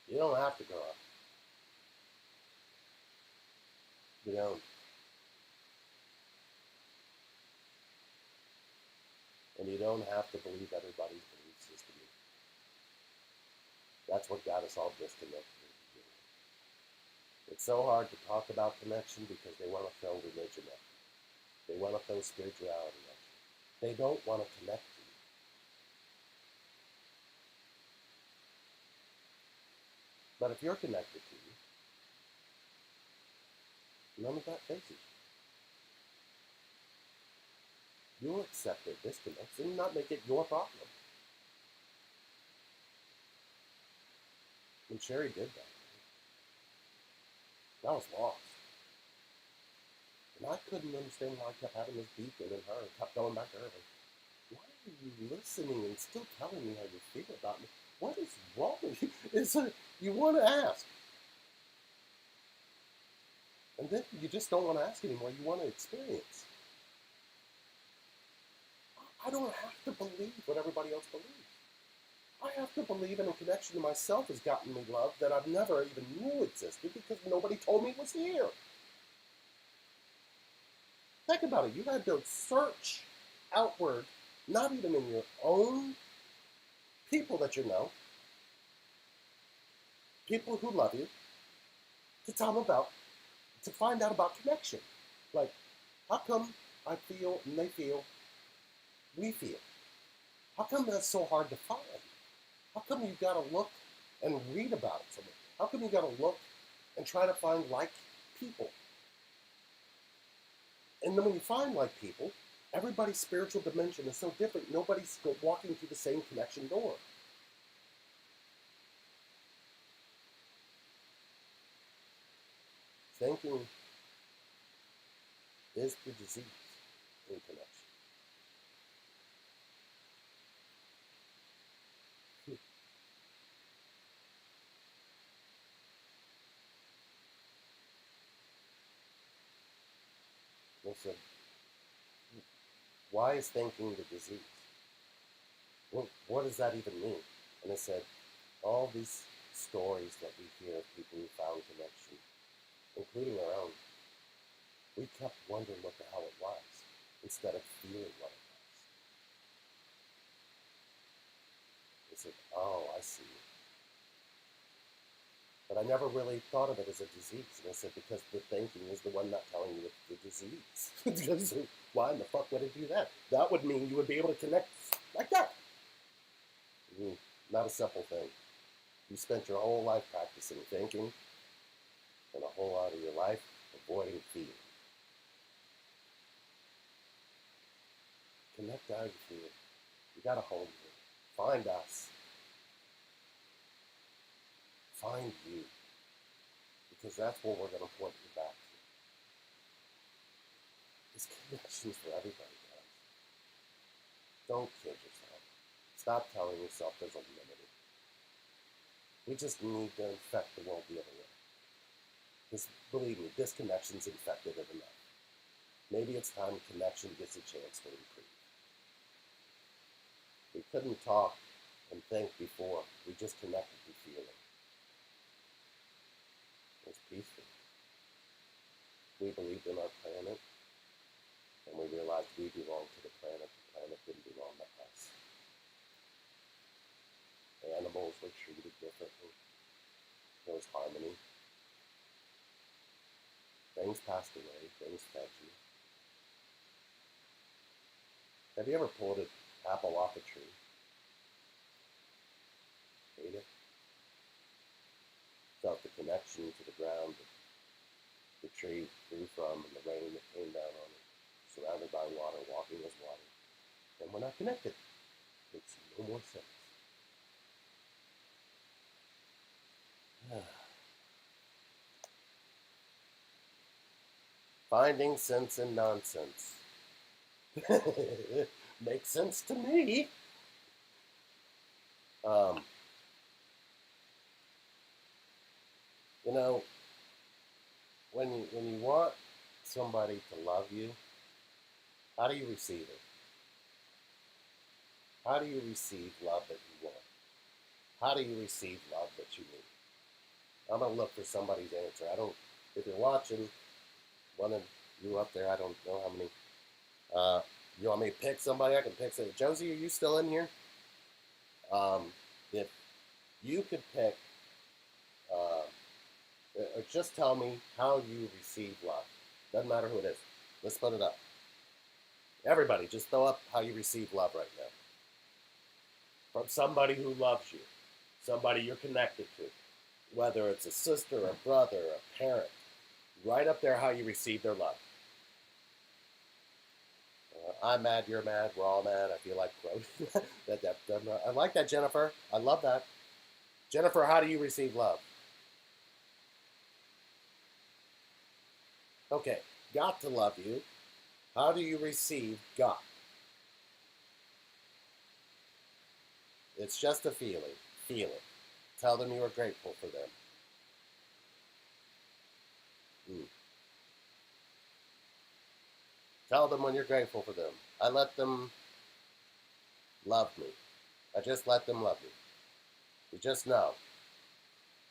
You don't have to grow up. You don't. And you don't have to believe everybody's belief system. That's what got us all disconnected. It's so hard to talk about connection because they want to throw religion at you. They want to throw spirituality at you. They don't want to connect to you. But if you're connected to you, none of that faces you. You'll accept their disconnects and not make it your problem. When Sherry did that, I was lost. And I couldn't understand why I kept having this beacon in her and kept going back to her. Like, why are you listening and still telling me how you feel about me? What is wrong with you? You want to ask. And then you just don't want to ask anymore. You want to experience. I don't have to believe what everybody else believes. I have to believe in a connection to myself has gotten me love that I've never even knew existed because nobody told me it was here. Think about it. You had to search outward, not even in your own people that you know, people who love you, to tell them about, to find out about connection. Like, how come I feel and they feel, we feel? How come that's so hard to find? How come you got to look and read about it somewhere? How come you got to look and try to find like people? And then when you find like people, everybody's spiritual dimension is so different. Nobody's walking through the same connection door. Thinking is the disease in connection. They said, why is thinking the disease? What does that even mean? And they said, all these stories that we hear of people who found connection, including our own, we kept wondering what the hell it was instead of feeling what it was. They said, oh, I see. But I never really thought of it as a disease. And I said, because the thinking is the one not telling you it's the disease. Because why in the fuck would it do that? That would mean you would be able to connect like that. Not a simple thing. You spent your whole life practicing thinking and a whole lot of your life avoiding feeling. Connect how you feel. You got a home here. Find us. Find you. Because that's what we're going to point you back to. This connection's for everybody, guys. Don't kid yourself. Stop telling yourself there's a limit. We just need to infect the world the other way. Because believe me, this connection's infected it enough. Maybe it's time connection gets a chance to improve. We couldn't talk and think before. We just connected through feeling. It was peaceful. We believed in our planet, and we realized we belonged to the planet. The planet didn't belong to us. Animals were treated differently. There was harmony. Things passed away. Things fed you. Have you ever pulled an apple off a tree? Ate it? Felt the connection to the ground that the tree grew from and the rain that came down on it. Surrounded by water, walking as water. And we're not connected. Makes no more sense. Finding sense in nonsense. Makes sense to me. You know, when you want somebody to love you, how do you receive it? How do you receive love that you want? How do you receive love that you need? I'm gonna look for somebody's answer. If you're watching, one of you up there, I don't know how many. You want me to pick somebody? I can pick somebody. Josie, are you still in here? If you could pick, or just tell me how you receive love. Doesn't matter who it is. Let's put it up. Everybody, just throw up how you receive love right now. From somebody who loves you, somebody you're connected to, whether it's a sister, a brother, a parent. Right up there how you receive their love. I'm mad, you're mad, we're all mad. I feel like I like that, Jennifer. I love that. Jennifer, how do you receive love? Okay, got to love you. How do you receive God? It's just a feeling. Feel it. Tell them you are grateful for them. Tell them when you're grateful for them. I let them love me. I just let them love me. You just know.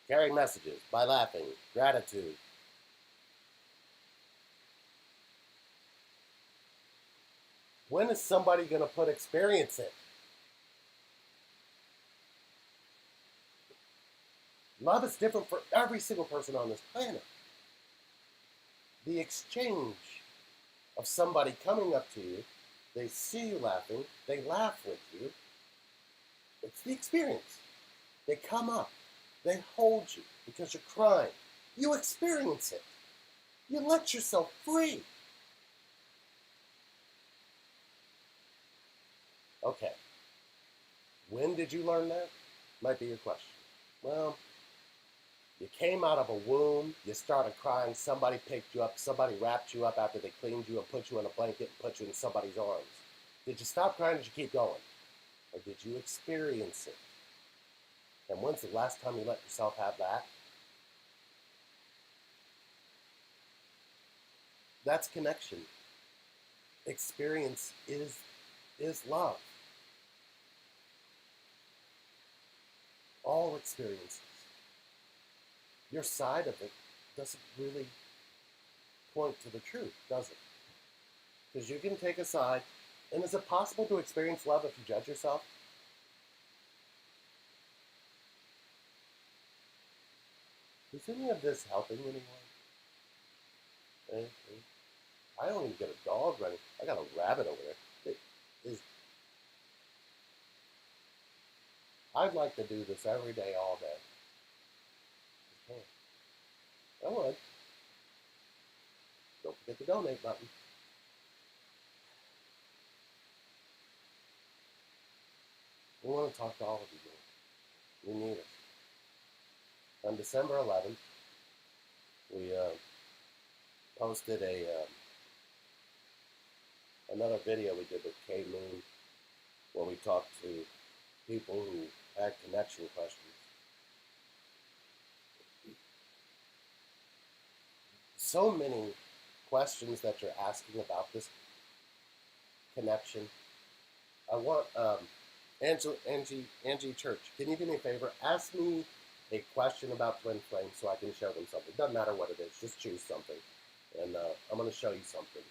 Carrying messages by laughing, gratitude. When is somebody going to put experience in? Love is different for every single person on this planet. The exchange of somebody coming up to you, they see you laughing, they laugh with you. It's the experience. They come up, they hold you because you're crying. You experience it. You let yourself free. Okay. When did you learn that? Might be your question. Well, you came out of a womb, you started crying, somebody picked you up, somebody wrapped you up after they cleaned you and put you in a blanket and put you in somebody's arms. Did you stop crying or did you keep going? Or did you experience it? And when's the last time you let yourself have that? That's connection. Experience is love. All experiences. Your side of it doesn't really point to the truth, does it? Because you can take a side, and is it possible to experience love if you judge yourself? Is any of this helping anyone? I don't even get a dog running. I got a rabbit over there. I'd like to do this every day, all day. I would. Don't forget the donate button. We want to talk to all of you more. We need it. On December 11th, we posted another video we did with Kay Moon, where we talked to people who had connection questions. So many questions that you're asking about this connection. I want Angie Church, can you do me a favor? Ask me a question about twin flames so I can show them something. Doesn't matter what it is, just choose something. And I'm going to show you something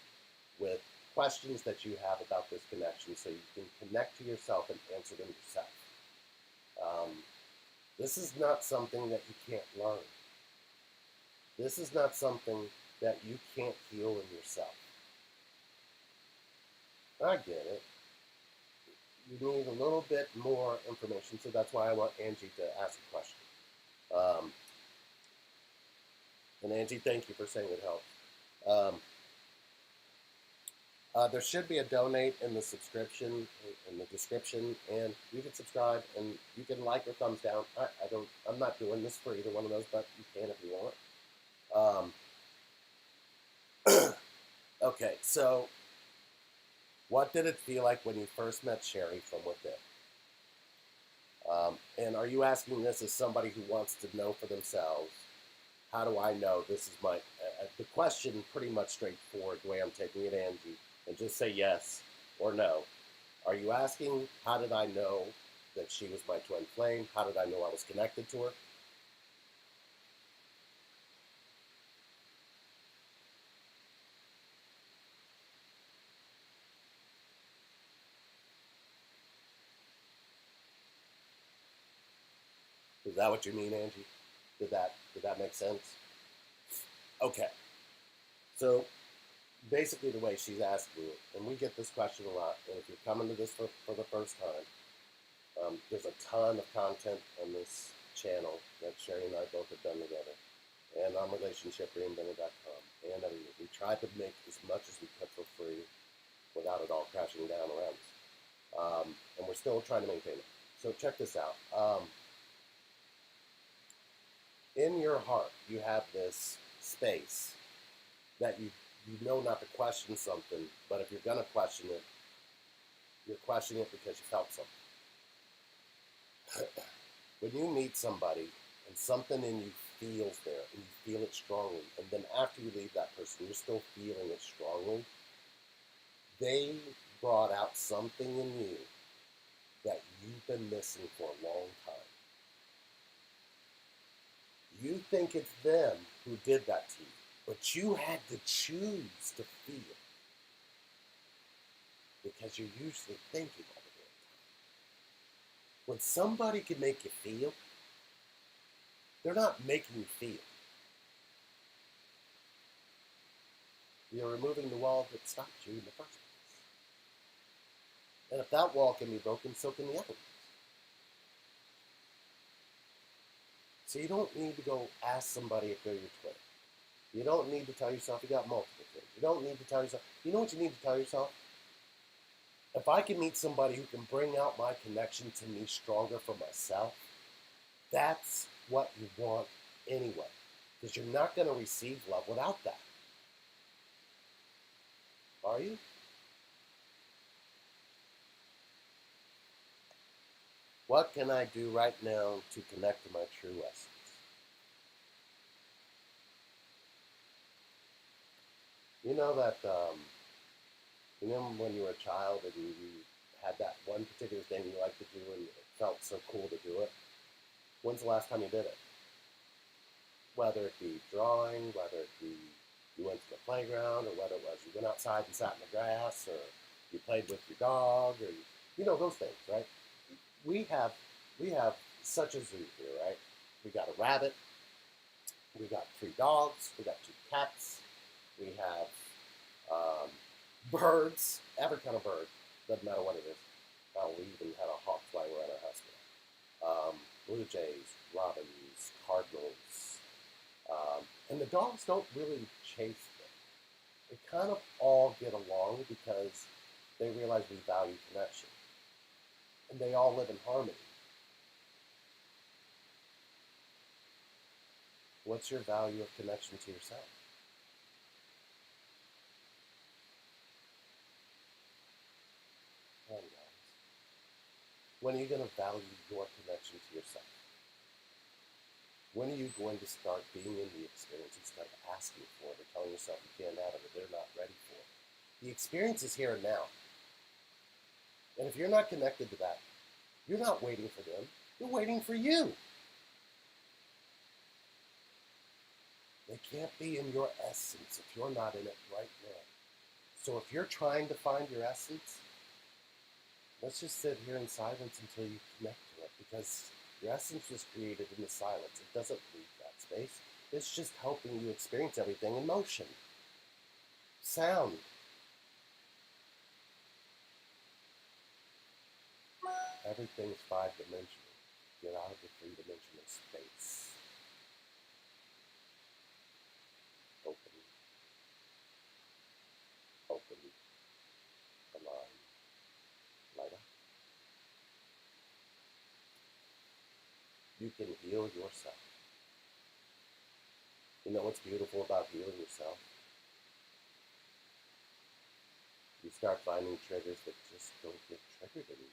with questions that you have about this connection so you can connect to yourself and answer them yourself. This is not something that you can't learn. This is not something that you can't heal in yourself. I get it. You need a little bit more information, so that's why I want Angie to ask a question. And Angie, thank you for saying it helps. There should be a donate in the subscription, in the description, and you can subscribe and you can like or thumbs down. I'm not doing this for either one of those, but you can if you want. Okay, so what did it feel like when you first met Sherry from within? And are you asking this as somebody who wants to know for themselves? How do I know this is my... the question pretty much straightforward, the way I'm taking it, Angie, and just say yes or no. Are you asking, how did I know that she was my twin flame? How did I know I was connected to her? Is that what you mean, Angie? Did that make sense? Okay. So basically the way she's asking it, and we get this question a lot, and if you're coming to this for the first time, there's a ton of content on this channel that Sherry and I both have done together, and on RelationshipReinvented.com, and everything. We tried to make as much as we could for free without it all crashing down around us. And we're still trying to maintain it. So check this out. In your heart, you have this space that you know not to question something, but if you're going to question it, you're questioning it because you felt something. When you meet somebody and something in you feels there, and you feel it strongly, and then after you leave that person, you're still feeling it strongly, They brought out something in you that you've been missing for a long time. You think it's them who did that to you, but you had to choose to feel because you're usually thinking all the damn time. When somebody can make you feel, they're not making you feel. You're removing the wall that stopped you in the first place. And if that wall can be broken, so can the other ones. So you don't need to go ask somebody if they're your twin. You don't need to tell yourself you got multiple twins. You don't need to tell yourself. You know what you need to tell yourself? If I can meet somebody who can bring out my connection to me stronger for myself, that's what you want anyway. Because you're not going to receive love without that. Are you? What can I do right now to connect to my true essence? You know that, you know when you were a child and you had that one particular thing you liked to do and it felt so cool to do it? When's the last time you did it? Whether it be drawing, whether it be you went to the playground, or whether it was you went outside and sat in the grass, or you played with your dog, or you know those things, right? We have such a zoo here, right? We got a rabbit, we got 3 dogs, we got 2 cats, we have birds, every kind of bird, doesn't matter what it is. We even had a hawk fly around our house today. Blue jays, robins, cardinals, and the dogs don't really chase them. They kind of all get along because they realize we value connection. And they all live in harmony. What's your value of connection to yourself? Come on, guys. When are you going to value your connection to yourself? When are you going to start being in the experience instead of asking for it or telling yourself you can't have it or they're not ready for it? The experience is here and now. And if you're not connected to that, you're not waiting for them. You're waiting for you. They can't be in your essence if you're not in it right now. So if you're trying to find your essence, let's just sit here in silence until you connect to it, because your essence was created in the silence. It doesn't leave that space. It's just helping you experience everything in motion. Sound. Everything's 5-dimensional. Get out of the 3-dimensional space. Open. Open. Align. Light up. You can heal yourself. You know what's beautiful about healing yourself? You start finding triggers that just don't get triggered anymore.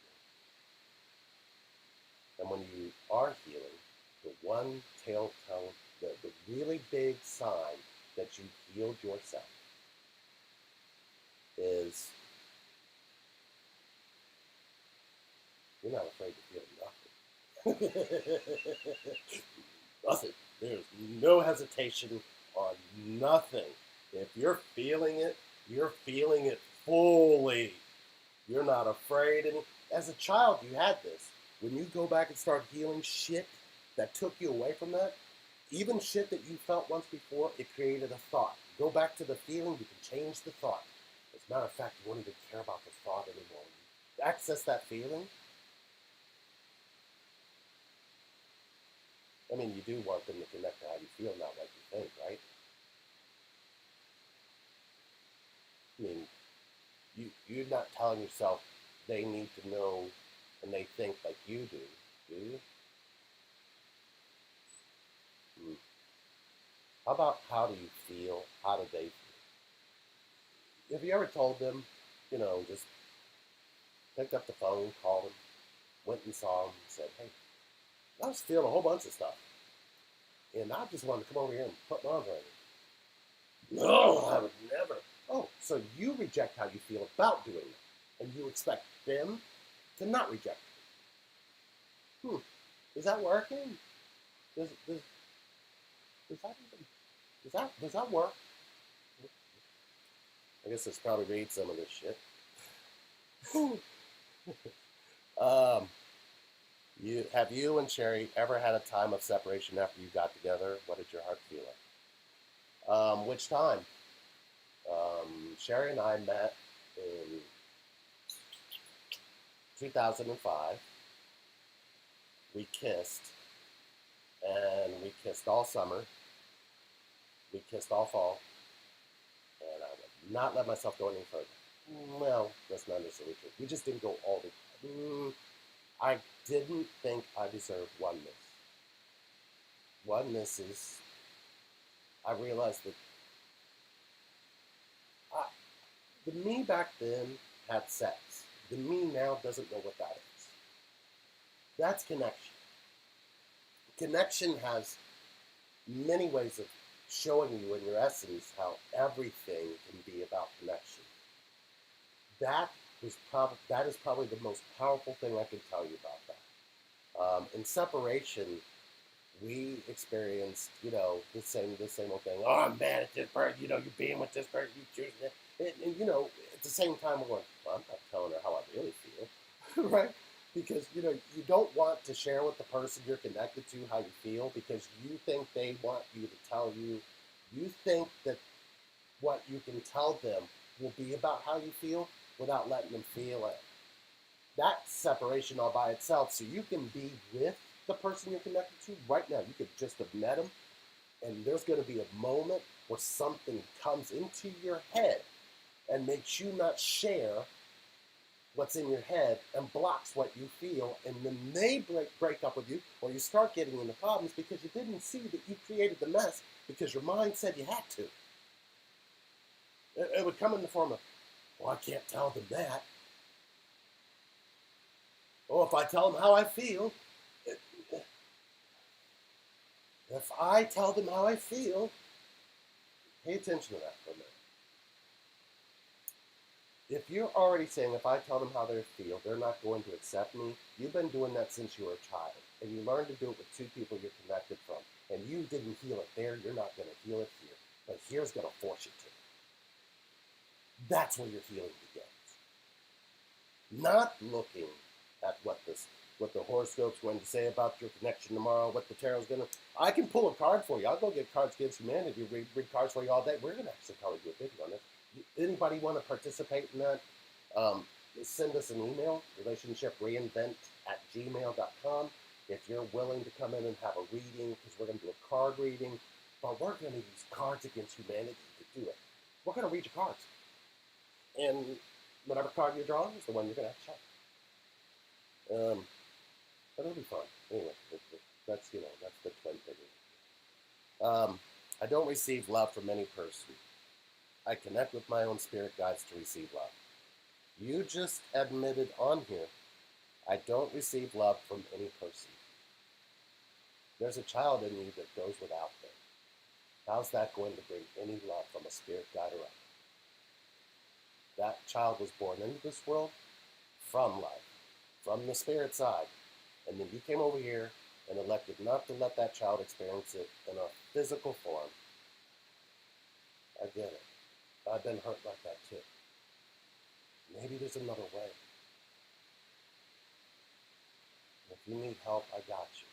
And when you are healing, the one telltale, the really big sign that you healed yourself is you're not afraid to feel nothing. Nothing. There's no hesitation on nothing. If you're feeling it fully. You're not afraid. And as a child, you had this. When you go back and start healing shit that took you away from that, even shit that you felt once before, it created a thought. Go back to the feeling, you can change the thought. As a matter of fact, you won't even care about the thought anymore. You access that feeling. I mean, you do want them to connect to how you feel, not what you think, right? I mean, you're not telling yourself they need to know and they think like you do you? How about how do you feel? How do they feel? Have you ever told them, just picked up the phone, called them, went and saw them, and said, hey, I was feeling a whole bunch of stuff. And I just wanted to come over here and put my arms around you. No, I would never. Oh, so you reject how you feel about doing that, and you expect them to not reject it. Is that working? Does that even does that work? I guess let's probably read some of this shit. um, you and Sherry ever had a time of separation after you got together? What did your heart feel like? Which time? Sherry and I met in 2005. We kissed, and we kissed all summer. We kissed all fall, and I would not let myself go any further. Well, that's not necessarily true. We just didn't go all the. I didn't think I deserved one miss. One miss is. I realized that the me back then had sex. The me now doesn't know what that is. That's connection. Connection has many ways of showing you in your essence how everything can be about connection. That is probably the most powerful thing I can tell you about that. In separation, we experienced, the same old thing. Oh, I'm mad at this person. You're being with this person. You choose it. And, at the same time, we're going, well, I'm not telling her how I really feel, right? Because, you don't want to share with the person you're connected to how you feel because you think they want you to tell you. You think that what you can tell them will be about how you feel without letting them feel it. That's separation all by itself. So you can be with the person you're connected to right now. You could just have met them, and there's going to be a moment where something comes into your head and makes you not share what's in your head and blocks what you feel, and then they break up with you, or you start getting into problems because you didn't see that you created the mess because your mind said you had to. It would come in the form of, well, I can't tell them that. Oh, if I tell them how I feel, if I tell them how I feel, pay attention to that for a minute. If you're already saying, if I tell them how they feel, they're not going to accept me, you've been doing that since you were a child. And you learned to do it with two people you're connected from. And you didn't feel it there, you're not going to feel it here. But here's going to force you to. That's where your healing begins. Not looking at what the horoscope's going to say about your connection tomorrow, what the tarot's going to... I can pull a card for you. I'll go get Cards Against Humanity, read cards for you all day. We're going to actually probably do a video on this. Anybody want to participate in that? Send us an email, relationshipreinvent@gmail.com. If you're willing to come in and have a reading, because we're going to do a card reading, but we're going to use Cards Against Humanity to do it. We're going to read your cards. And whatever card you're drawing is the one you're going to have to check. But it'll be fun. Anyway, that's the twin thing. I don't receive love from any person. I connect with my own spirit guides to receive love. You just admitted on here, I don't receive love from any person. There's a child in you that goes without them. How's that going to bring any love from a spirit guide or other? That child was born into this world from love, from the spirit side. And then you came over here and elected not to let that child experience it in a physical form. I get it. I've been hurt like that too. Maybe there's another way. If you need help, I got you.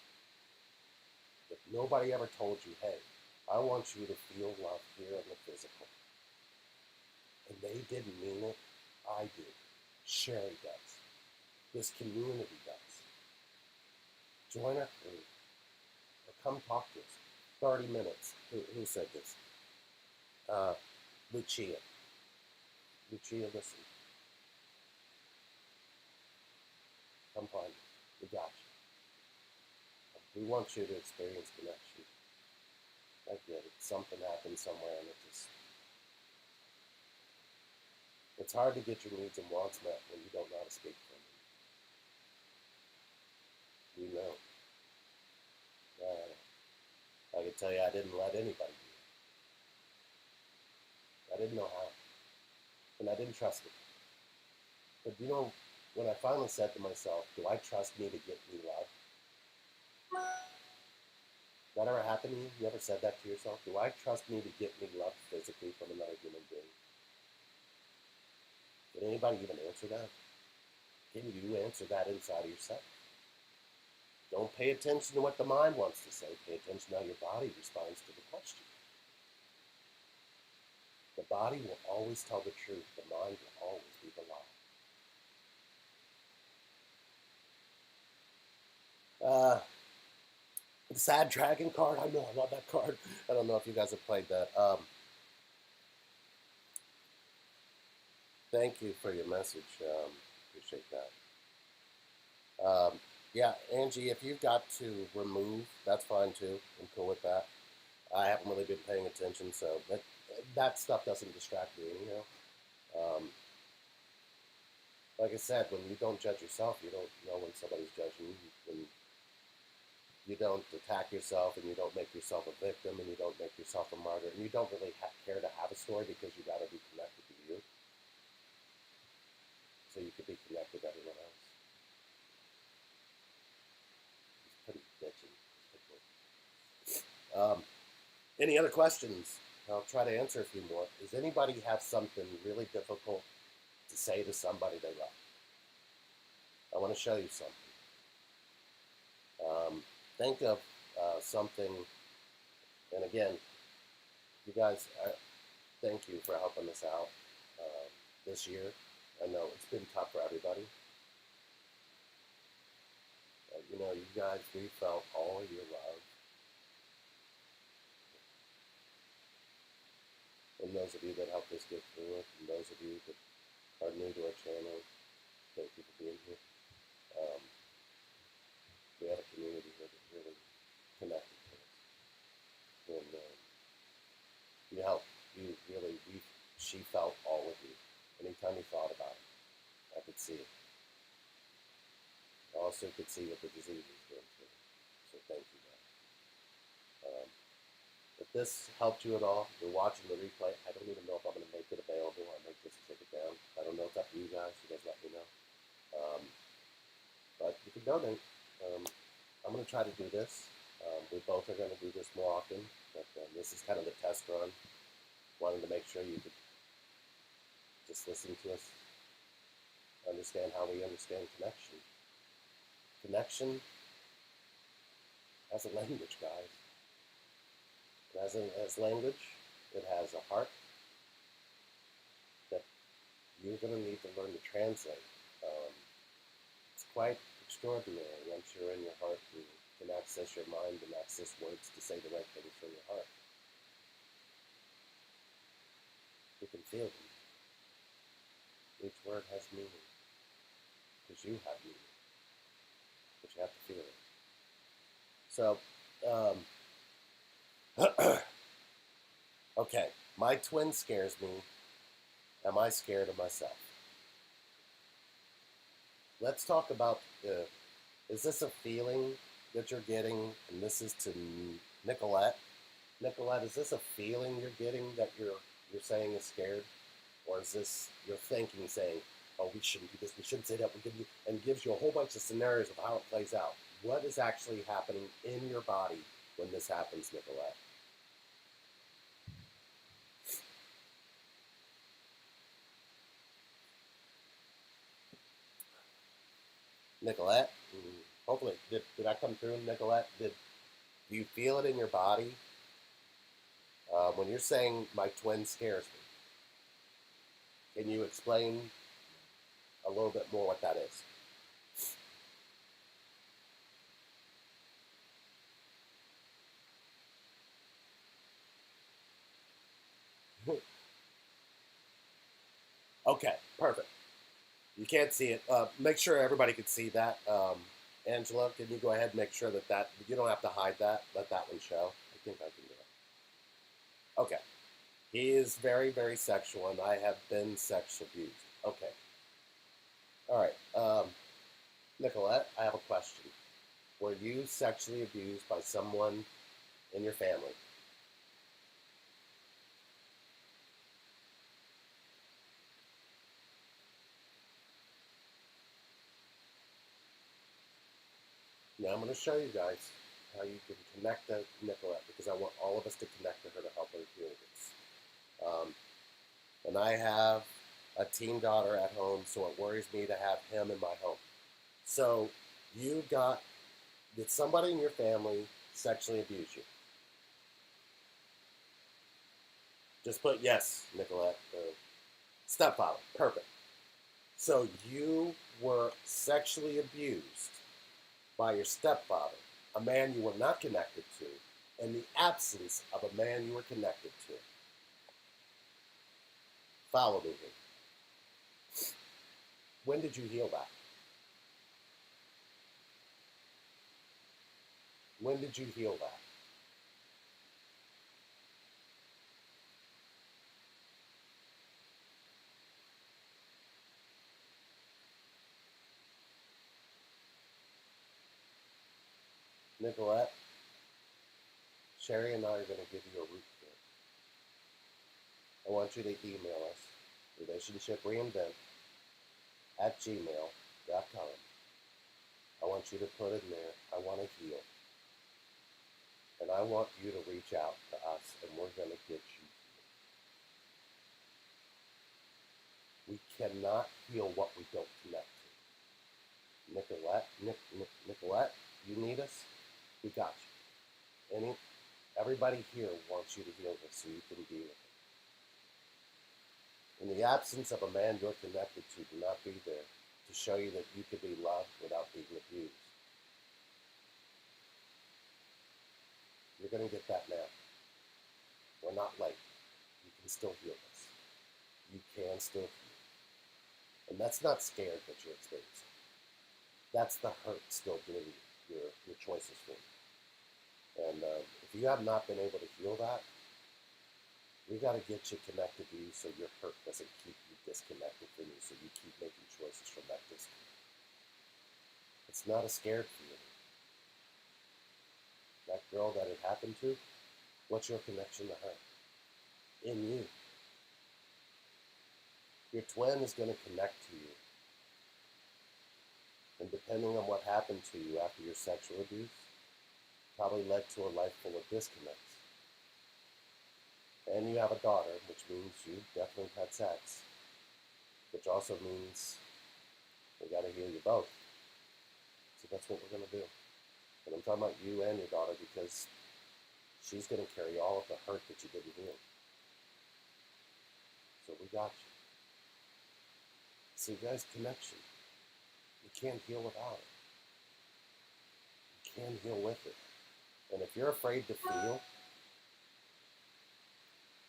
If nobody ever told you, hey, I want you to feel love here in the physical, and they didn't mean it, I do. Sherry does. This community does. Join our group. Or come talk to us. 30 minutes. Who said this? Lucia. Lucia, listen. Come find us. We got you. We want you to experience connection. I get it. Something happened somewhere and it's hard to get your needs and wants met when you don't know how to speak for them. We know. I can tell you I didn't let anybody do it. I didn't know how. and I didn't trust it. But you know, when I finally said to myself, do I trust me to get me love? That ever happened to you? You ever said that to yourself? Do I trust me to get me love physically from another human being? Did anybody even answer that? Can you answer that inside of yourself? Don't pay attention to what the mind wants to say. Pay attention to how your body responds to the question. The body will always tell the truth. The mind will always be the lie. The Sad Dragon card. I know. I love that card. I don't know if you guys have played that. Thank you for your message. Appreciate that. Yeah, Angie, if you've got to remove, that's fine too. I'm cool with that. I haven't really been paying attention, so that stuff doesn't distract me anyhow. Like I said, when you don't judge yourself, you don't know when somebody's judging you. When you don't attack yourself, and you don't make yourself a victim, and you don't make yourself a martyr, and you don't really care to have a story because you got to be connected to you, so you could be connected to everyone else. It's pretty bitchy. Any other questions? I'll try to answer a few more. Does anybody have something really difficult to say to somebody they love? I want to show you something. Think of something, and again, you guys, thank you for helping us out this year. I know it's been tough for everybody. You know, you guys, we felt all your love. And those of you that helped us get through it, and those of you that are new to our channel, thank you for being here. We have a community here that's really connected to us. And you helped, you really, she felt all of you. Anytime you thought about it, I could see it. I also could see what the disease was doing to her. So thank you, guys. If this helped you at all, you're watching the replay, I don't even know if I'm going to make it available. I might just take it down. I don't know. It's up to you guys. You guys let me know. But you can donate. I'm going to try to do this. We both are going to do this more often. But this is kind of the test run. Wanted to make sure you could just listen to us, understand how we understand connection. Connection has a language, guys. It has language. It has a heart that you're going to need to learn to translate. It's quite extraordinary once you're in your heart and can access your mind and access words to say the right things from your heart. You can feel them. Each word has meaning because you have meaning, but you have to feel it. So, okay, my twin scares me. Am I scared of myself? Let's talk about, is this a feeling that you're getting? And this is to Nicolette. Nicolette, is this a feeling you're getting that you're saying is scared? Or is this your thinking saying, oh, we shouldn't do this, we shouldn't say that, and gives you a whole bunch of scenarios of how it plays out? What is actually happening in your body when this happens, Nicolette? Nicolette, hopefully, did I come through, Nicolette? Do you feel it in your body? When you're saying my twin scares me, can you explain a little bit more what that is? Okay, perfect. You can't see it. Make sure everybody can see that. Angela, can you go ahead and make sure that you don't have to hide that. Let that one show. I think I can do it. Okay. He is very, very sexual, and I have been sex abused. Okay. All right. Nicolette, I have a question. Were you sexually abused by someone in your family? Now I'm going to show you guys how you can connect to Nicolette, because I want all of us to connect to her to help her heal this. And I have a teen daughter at home, so it worries me to have him in my home. So did somebody in your family sexually abuse you? Just put yes, Nicolette. Stepfather, perfect. So you were sexually abused by your stepfather, a man you were not connected to, in the absence of a man you were connected to. Follow me here. When did you heal that? When did you heal that? Nicolette, Sherry and I are going to give you a root kit. I want you to email us, relationshipreinvent@gmail.com. I want you to put in there, I want to heal. And I want you to reach out to us, and we're going to get you healed. We cannot heal what we don't connect to. Nicolette, you need us? We got you. Everybody here wants you to heal this so you can be with it. In the absence of a man you're connected to, do not be there to show you that you can be loved without being abused. You're going to get that now. We're not late. You can still heal this. You can still heal. And that's not scared that you're experiencing. That's the hurt still doing your choices for you. And if you have not been able to heal that, we got to get you connected to you so your hurt doesn't keep you disconnected from you, so you keep making choices from that disconnect. It's not a scared feeling. That girl that it happened to, what's your connection to her? In you. Your twin is going to connect to you. And depending on what happened to you after your sexual abuse, probably led to a life full of disconnects. And you have a daughter, which means you definitely had sex, which also means we got to heal you both. So that's what we're going to do. And I'm talking about you and your daughter, because she's going to carry all of the hurt that you didn't heal. So we got you. See, guys, connection. You can't heal without it. You can heal with it. And if you're afraid to feel,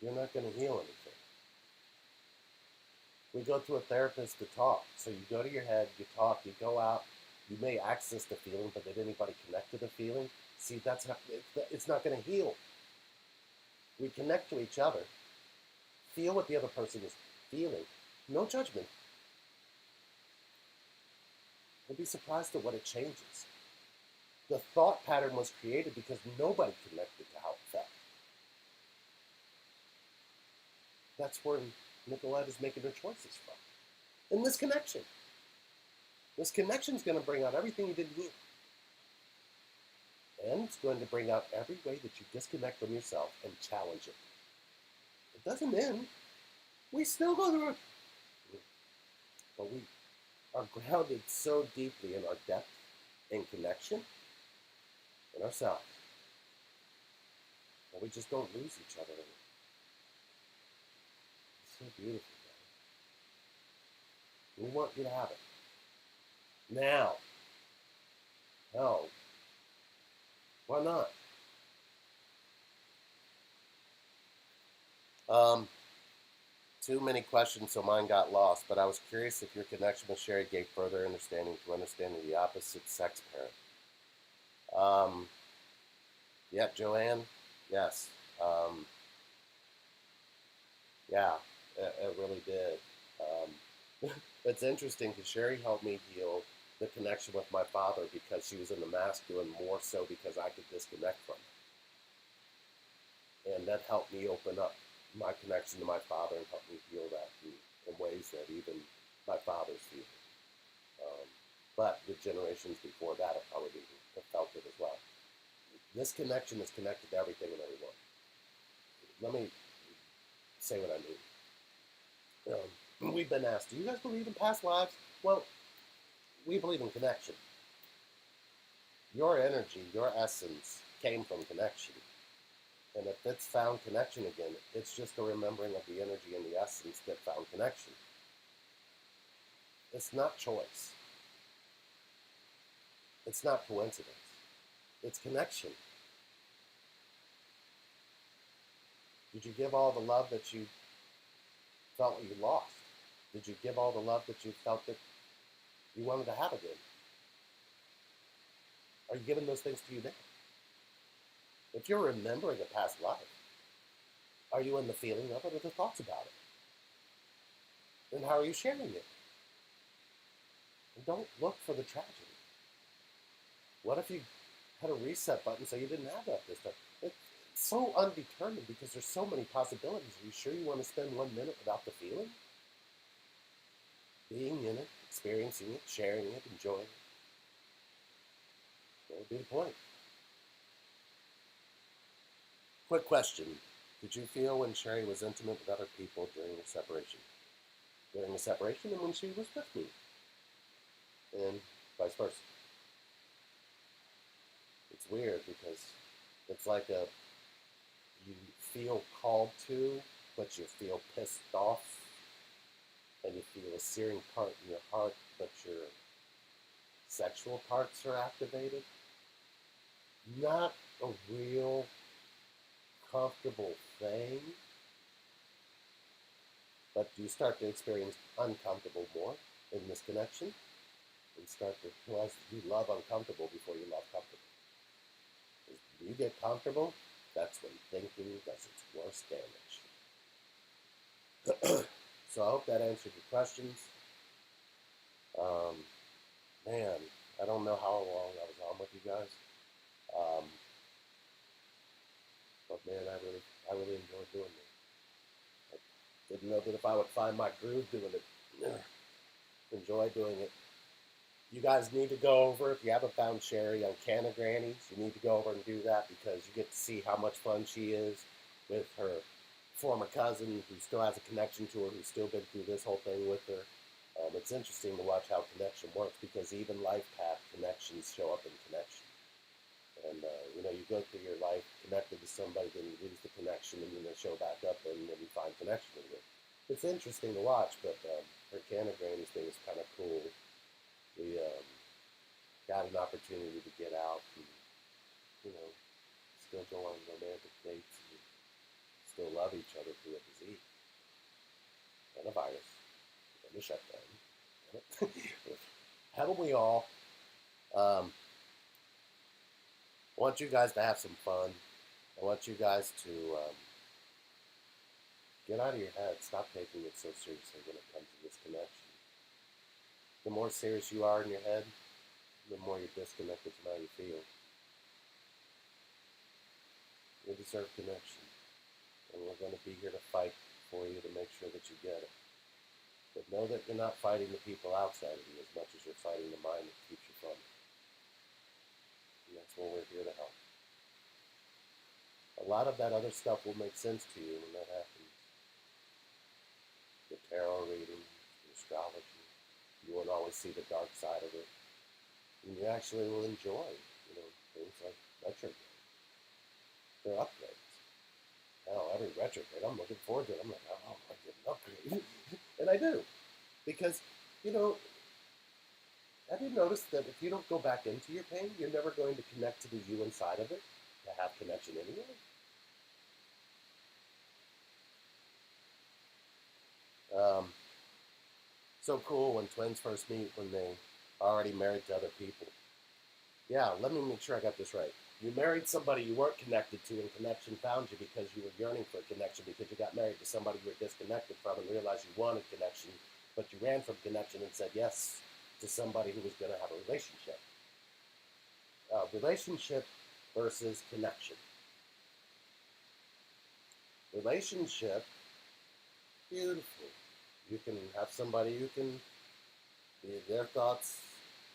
you're not going to heal anything. We go to a therapist to talk. So you go to your head, you talk, you go out, you may access the feeling, but did anybody connect to the feeling? See, it's not going to heal. We connect to each other. Feel what the other person is feeling. No judgment. You'll be surprised at what it changes. The thought pattern was created because nobody connected to how it felt. That's where Nicolette is making her choices from. In this connection. This connection is going to bring out everything you didn't heal. And it's going to bring out every way that you disconnect from yourself and challenge it. It doesn't end. We still go through it. But we are grounded so deeply in our depth and connection in ourselves. And we just don't lose each other. It's so beautiful, guys. We want you to have it. Now. Hell. Why not? Too many questions, so mine got lost, but I was curious if your connection with Sherry gave further understanding to understanding the opposite sex parent. Yeah, Joanne, yes. Yeah, it really did. It's interesting because Sherry helped me heal the connection with my father because she was in the masculine more so because I could disconnect from it. And that helped me open up my connection to my father and helped me heal that in ways that even my father's feeling. But the generations before that have probably been have felt it as well. This connection is connected to everything and everyone. Let me say what I mean. We've been asked, do you guys believe in past lives? Well, we believe in connection. Your energy, your essence came from connection. And if it's found connection again, it's just a remembering of the energy and the essence that found connection. It's not choice. It's not coincidence. It's connection. Did you give all the love that you felt you lost? Did you give all the love that you felt that you wanted to have again? Are you giving those things to you now? If you're remembering a past life, are you in the feeling of it or the thoughts about it? And how are you sharing it? And don't look for the tragedy. What if you had a reset button so you didn't have that this time? It's so undetermined because there's so many possibilities. Are you sure you want to spend 1 minute without the feeling? Being in it, experiencing it, sharing it, enjoying it. That would be the point. Quick question. Did you feel when Sherry was intimate with other people during the separation? During the separation and when she was with me? And vice versa. It's weird because it's like you feel called to, but you feel pissed off, and you feel a searing part in your heart, but your sexual parts are activated. Not a real comfortable thing, but you start to experience uncomfortable more in this connection, and start to realize that you love uncomfortable before you love comfortable. When you get comfortable, that's when thinking does its worst damage. So I hope that answered your questions. Man, I don't know how long I was on with you guys. But man, I really enjoyed doing it. I didn't know that if I would find my groove doing it. Enjoy doing it. You guys need to go over, if you haven't found Sherry on Canna Grannies, you need to go over and do that because you get to see how much fun she is with her former cousin who still has a connection to her, who's still been through this whole thing with her. It's interesting to watch how connection works because even life path connections show up in connection. And, you go through your life connected to somebody, then you lose the connection, and then they show back up, and then you find connection again. It's interesting to watch, but her Canna Grannies thing is kind of cool. We got an opportunity to get out and, still go on romantic dates and still love each other through a disease and a virus and a shutdown. Haven't we all? I want you guys to have some fun. I want you guys to get out of your head. Stop taking it so seriously when it comes to this connection. The more serious you are in your head, the more you're disconnected from how you feel. You deserve connection. And we're going to be here to fight for you to make sure that you get it. But know that you're not fighting the people outside of you as much as you're fighting the mind that keeps you from it. And that's what we're here to help. A lot of that other stuff will make sense to you when that happens. The tarot reading, the astrology. You won't always see the dark side of it. And you actually will enjoy, things like retrograde. They're upgrades. Now, every retrograde, I'm looking forward to it. I'm like, oh, I get an upgrade. And I do. Because, have you noticed that if you don't go back into your pain, you're never going to connect to the you inside of it to have connection anyway? So cool when twins first meet when they are already married to other people. Yeah, let me make sure I got this right. You married somebody you weren't connected to, and connection found you because you were yearning for a connection because you got married to somebody you were disconnected from and realized you wanted connection, but you ran from connection and said yes to somebody who was going to have a relationship. Relationship versus connection. Relationship, beautiful. You can have somebody who can, their thoughts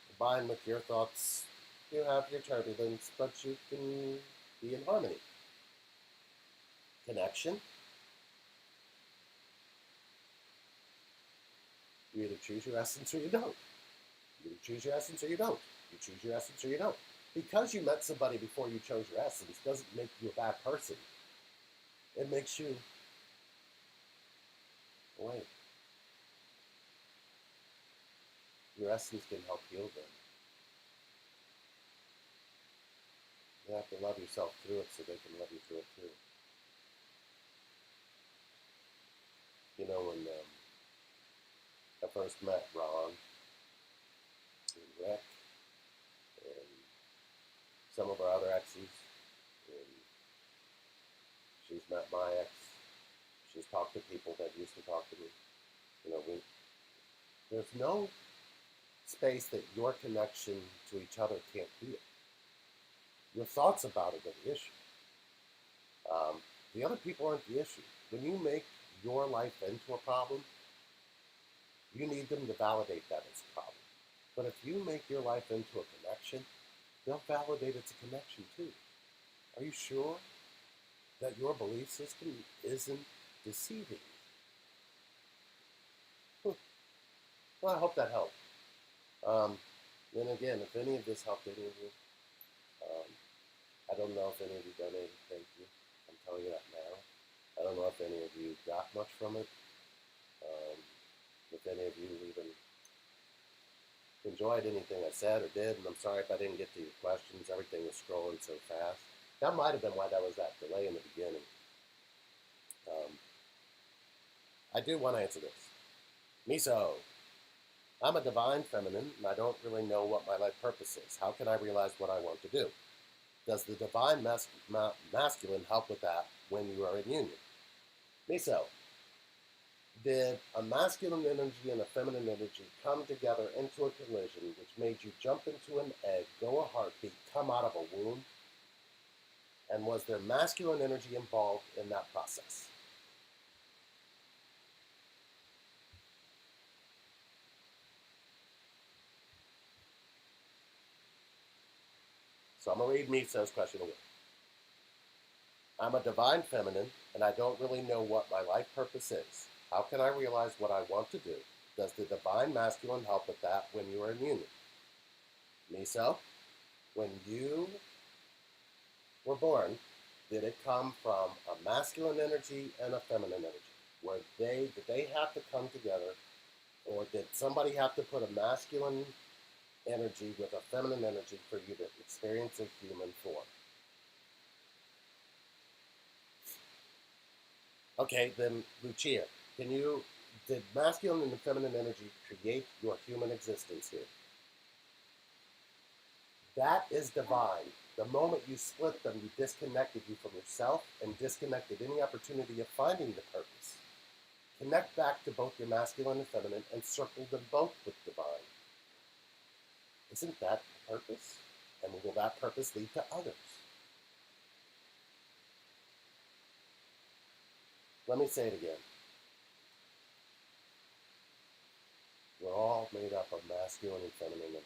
combined with your thoughts you have your turbulence, but you can be in harmony. Connection. You either choose your essence or you don't. You either choose your essence or you don't. You choose your essence or you don't. Because you met somebody before you chose your essence doesn't make you a bad person. It makes you, wait, your essence can help heal them. You have to love yourself through it so they can love you through it too. You know, when I first met Ron and Rick and some of our other exes, and she's met my ex, she's talked to people that used to talk to me. You know, there's no space that your connection to each other can't heal. Your thoughts about it are the issue. The other people aren't the issue. When you make your life into a problem, you need them to validate that it's a problem. But if you make your life into a connection, they'll validate it's a connection too. Are you sure that your belief system isn't deceiving you? Well, I hope that helped. Then again, if any of this helped any of you, I don't know if any of you donated, thank you. I'm telling you that now. I don't know if any of you got much from it. If any of you even enjoyed anything I said or did, and I'm sorry if I didn't get to your questions. Everything was scrolling so fast. That might have been why there was that delay in the beginning. I do want to answer this. Miso, I'm a divine feminine, and I don't really know what my life purpose is. How can I realize what I want to do? Does the divine masculine help with that when you are in union? Miso, did a masculine energy and a feminine energy come together into a collision which made you jump into an egg, go a heartbeat, come out of a womb? And was there masculine energy involved in that process? So I'm going to read Miso's question again. I'm a divine feminine, and I don't really know what my life purpose is. How can I realize what I want to do? Does the divine masculine help with that when you are in union? Miso, when you were born, did it come from a masculine energy and a feminine energy? Did they have to come together, or did somebody have to put a masculine energy with a feminine energy for you to experience a human form? Okay, then Lucia, did masculine and feminine energy create your human existence here? That is divine. The moment you split them, you disconnected you from yourself and disconnected any opportunity of finding the purpose. Connect back to both your masculine and feminine and circle them both with divine. Isn't that the purpose? And will that purpose lead to others? Let me say it again. We're all made up of masculine and feminine energy.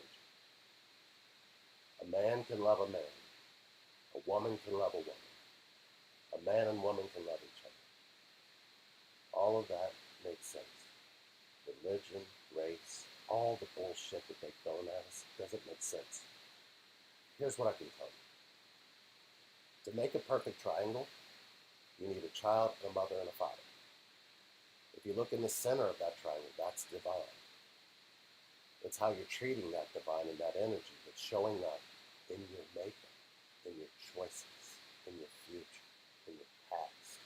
A man can love a man. A woman can love a woman. A man and woman can love each other. All of that makes sense. Religion, race, all the bullshit that they've thrown at us doesn't make sense. Here's what I can tell you. To make a perfect triangle, you need a child, a mother, and a father. If you look in the center of that triangle, that's divine. It's how you're treating that divine and that energy that's showing up in your makeup, in your choices, in your future, in your past.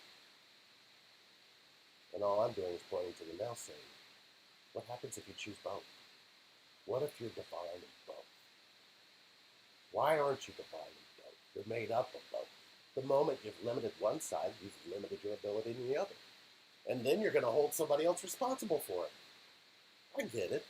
And all I'm doing is pointing to the now saying, what happens if you choose both? What if you're divine in both? Why aren't you divine in both? You're made up of both. The moment you've limited one side, you've limited your ability in the other. And then you're going to hold somebody else responsible for it. I get it.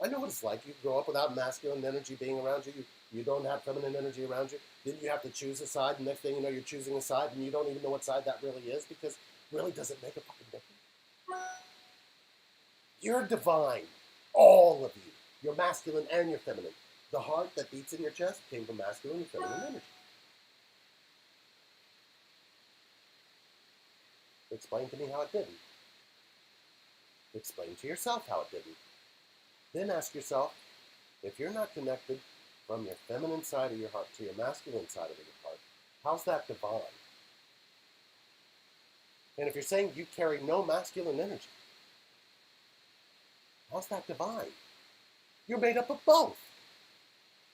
I know what it's like. You grow up without masculine energy being around you. You don't have feminine energy around you. Then you have to choose a side. And next thing you know, you're choosing a side. And you don't even know what side that really is because it really doesn't make a fucking difference. You're divine. All of you. You're masculine and you're feminine. The heart that beats in your chest came from masculine and feminine energy. Explain to me how it didn't. Explain to yourself how it didn't. Then ask yourself, if you're not connected from your feminine side of your heart to your masculine side of your heart, how's that divine? And if you're saying you carry no masculine energy, how's that divine? You're made up of both.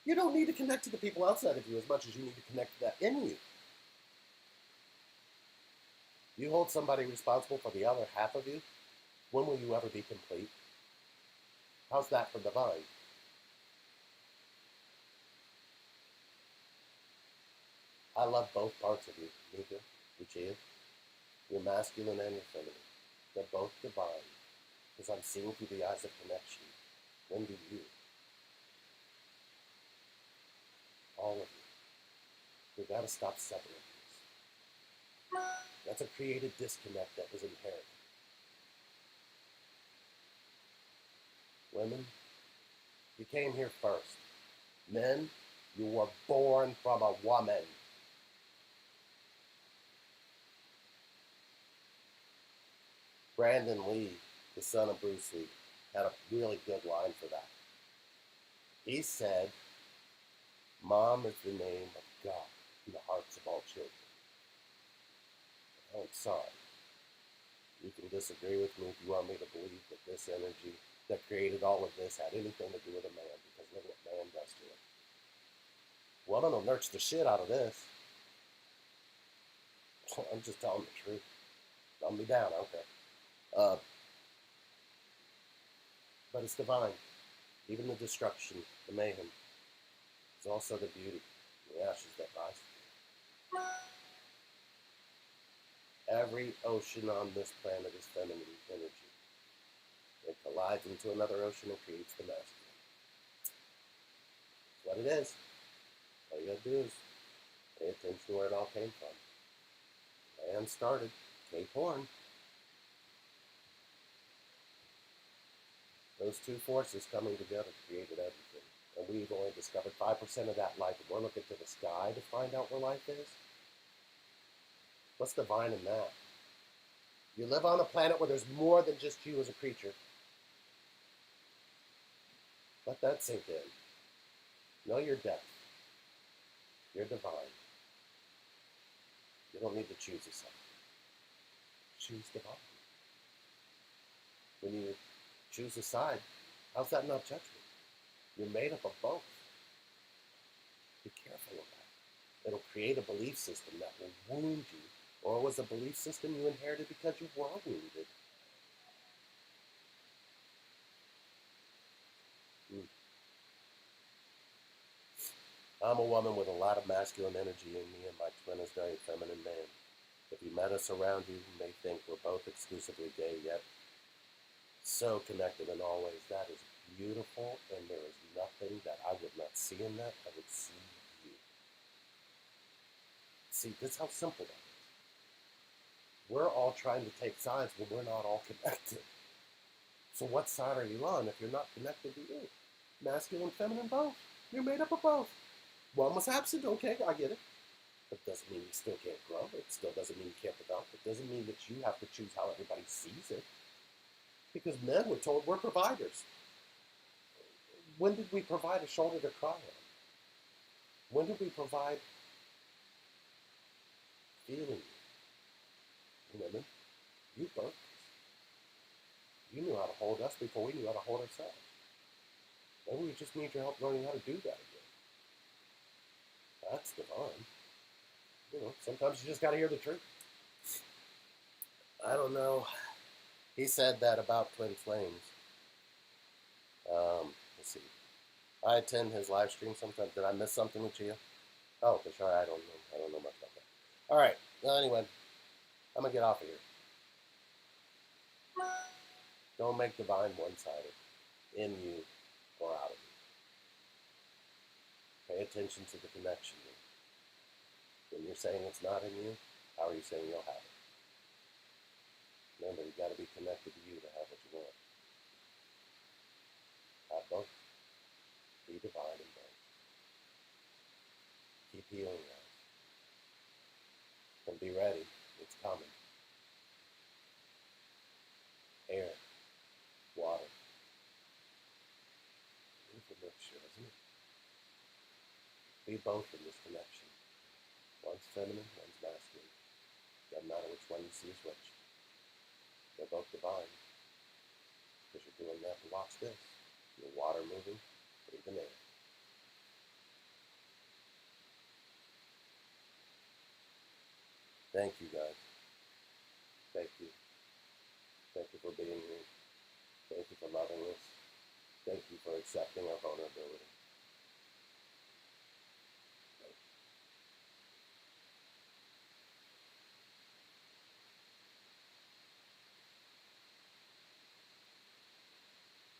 You don't need to connect to the people outside of you as much as you need to connect to that in you. You hold somebody responsible for the other half of you, when will you ever be complete? How's that for divine? I love both parts of you, Mika, Lucia, your masculine and your feminine. They're both divine, because I'm seeing through the eyes of connection. When do you? All of you. We've got to stop separating this. That's a created disconnect that was inherent. Women, you came here first. Men, you were born from a woman. Brandon Lee, the son of Bruce Lee, had a really good line for that. He said, Mom is the name of God in the hearts of all children. I'm sorry. You can disagree with me if you want me to believe that this energy that created all of this had anything to do with a man, because look what man does to it. Woman will nurture the shit out of this. I'm just telling the truth. Dumb me down, okay. But it's divine. Even the destruction, the mayhem, is also the beauty, the ashes that rise. Every ocean on this planet is feminine energy. It collides into another ocean and creates the masculine. That's what it is. All you gotta do is pay attention to where it all came from. Man started Cape Horn. Those two forces coming together created everything. And we've only discovered 5% of that life. And we're looking to the sky to find out where life is. What's divine in that? You live on a planet where there's more than just you as a creature. Let that sink in. Know your depth. You're divine. You don't need to choose a side. Choose divine. When you choose a side, how's that not judgment? You're made up of both. Be careful of that. It'll create a belief system that will wound you, or it was a belief system you inherited because you were wounded. I'm a woman with a lot of masculine energy in me, and my twin is very feminine man. If you met us around, you may think we're both exclusively gay, yet so connected in all ways. That is beautiful, and there is nothing that I would not see in that. I would see you. See, that's how simple that is. We're all trying to take sides, but we're not all connected. So what side are you on if you're not connected to you? Masculine, feminine, both. You're made up of both. One was absent, okay, I get it. But it doesn't mean you still can't grow. It still doesn't mean you can't develop. It doesn't mean that you have to choose how everybody sees it. Because men were told we're providers. When did we provide a shoulder to cry on? When did we provide feeling? Women, you birthed us. You knew how to hold us before we knew how to hold ourselves. Maybe we just need your help learning how to do that again. That's divine. You know, sometimes you just got to hear the truth. I don't know. He said that about Twin Flames. Let's see. I attend his live stream sometimes. Did I miss something with you? Oh, for sure. I don't know. I don't know much about that. All right. Well, anyway, I'm gonna get off of here. Don't make divine one-sided, in you or out of you. Pay attention to the connection. When you're saying it's not in you, how are you saying you'll have it? Remember, you've got to be connected to you to have what you want. Have both. Be divine in both. be both in this connection. One's feminine, one's masculine. Doesn't matter which one you see is which. They're both divine. Because you're doing that. Watch this. Your water moving through the air. Thank you, guys.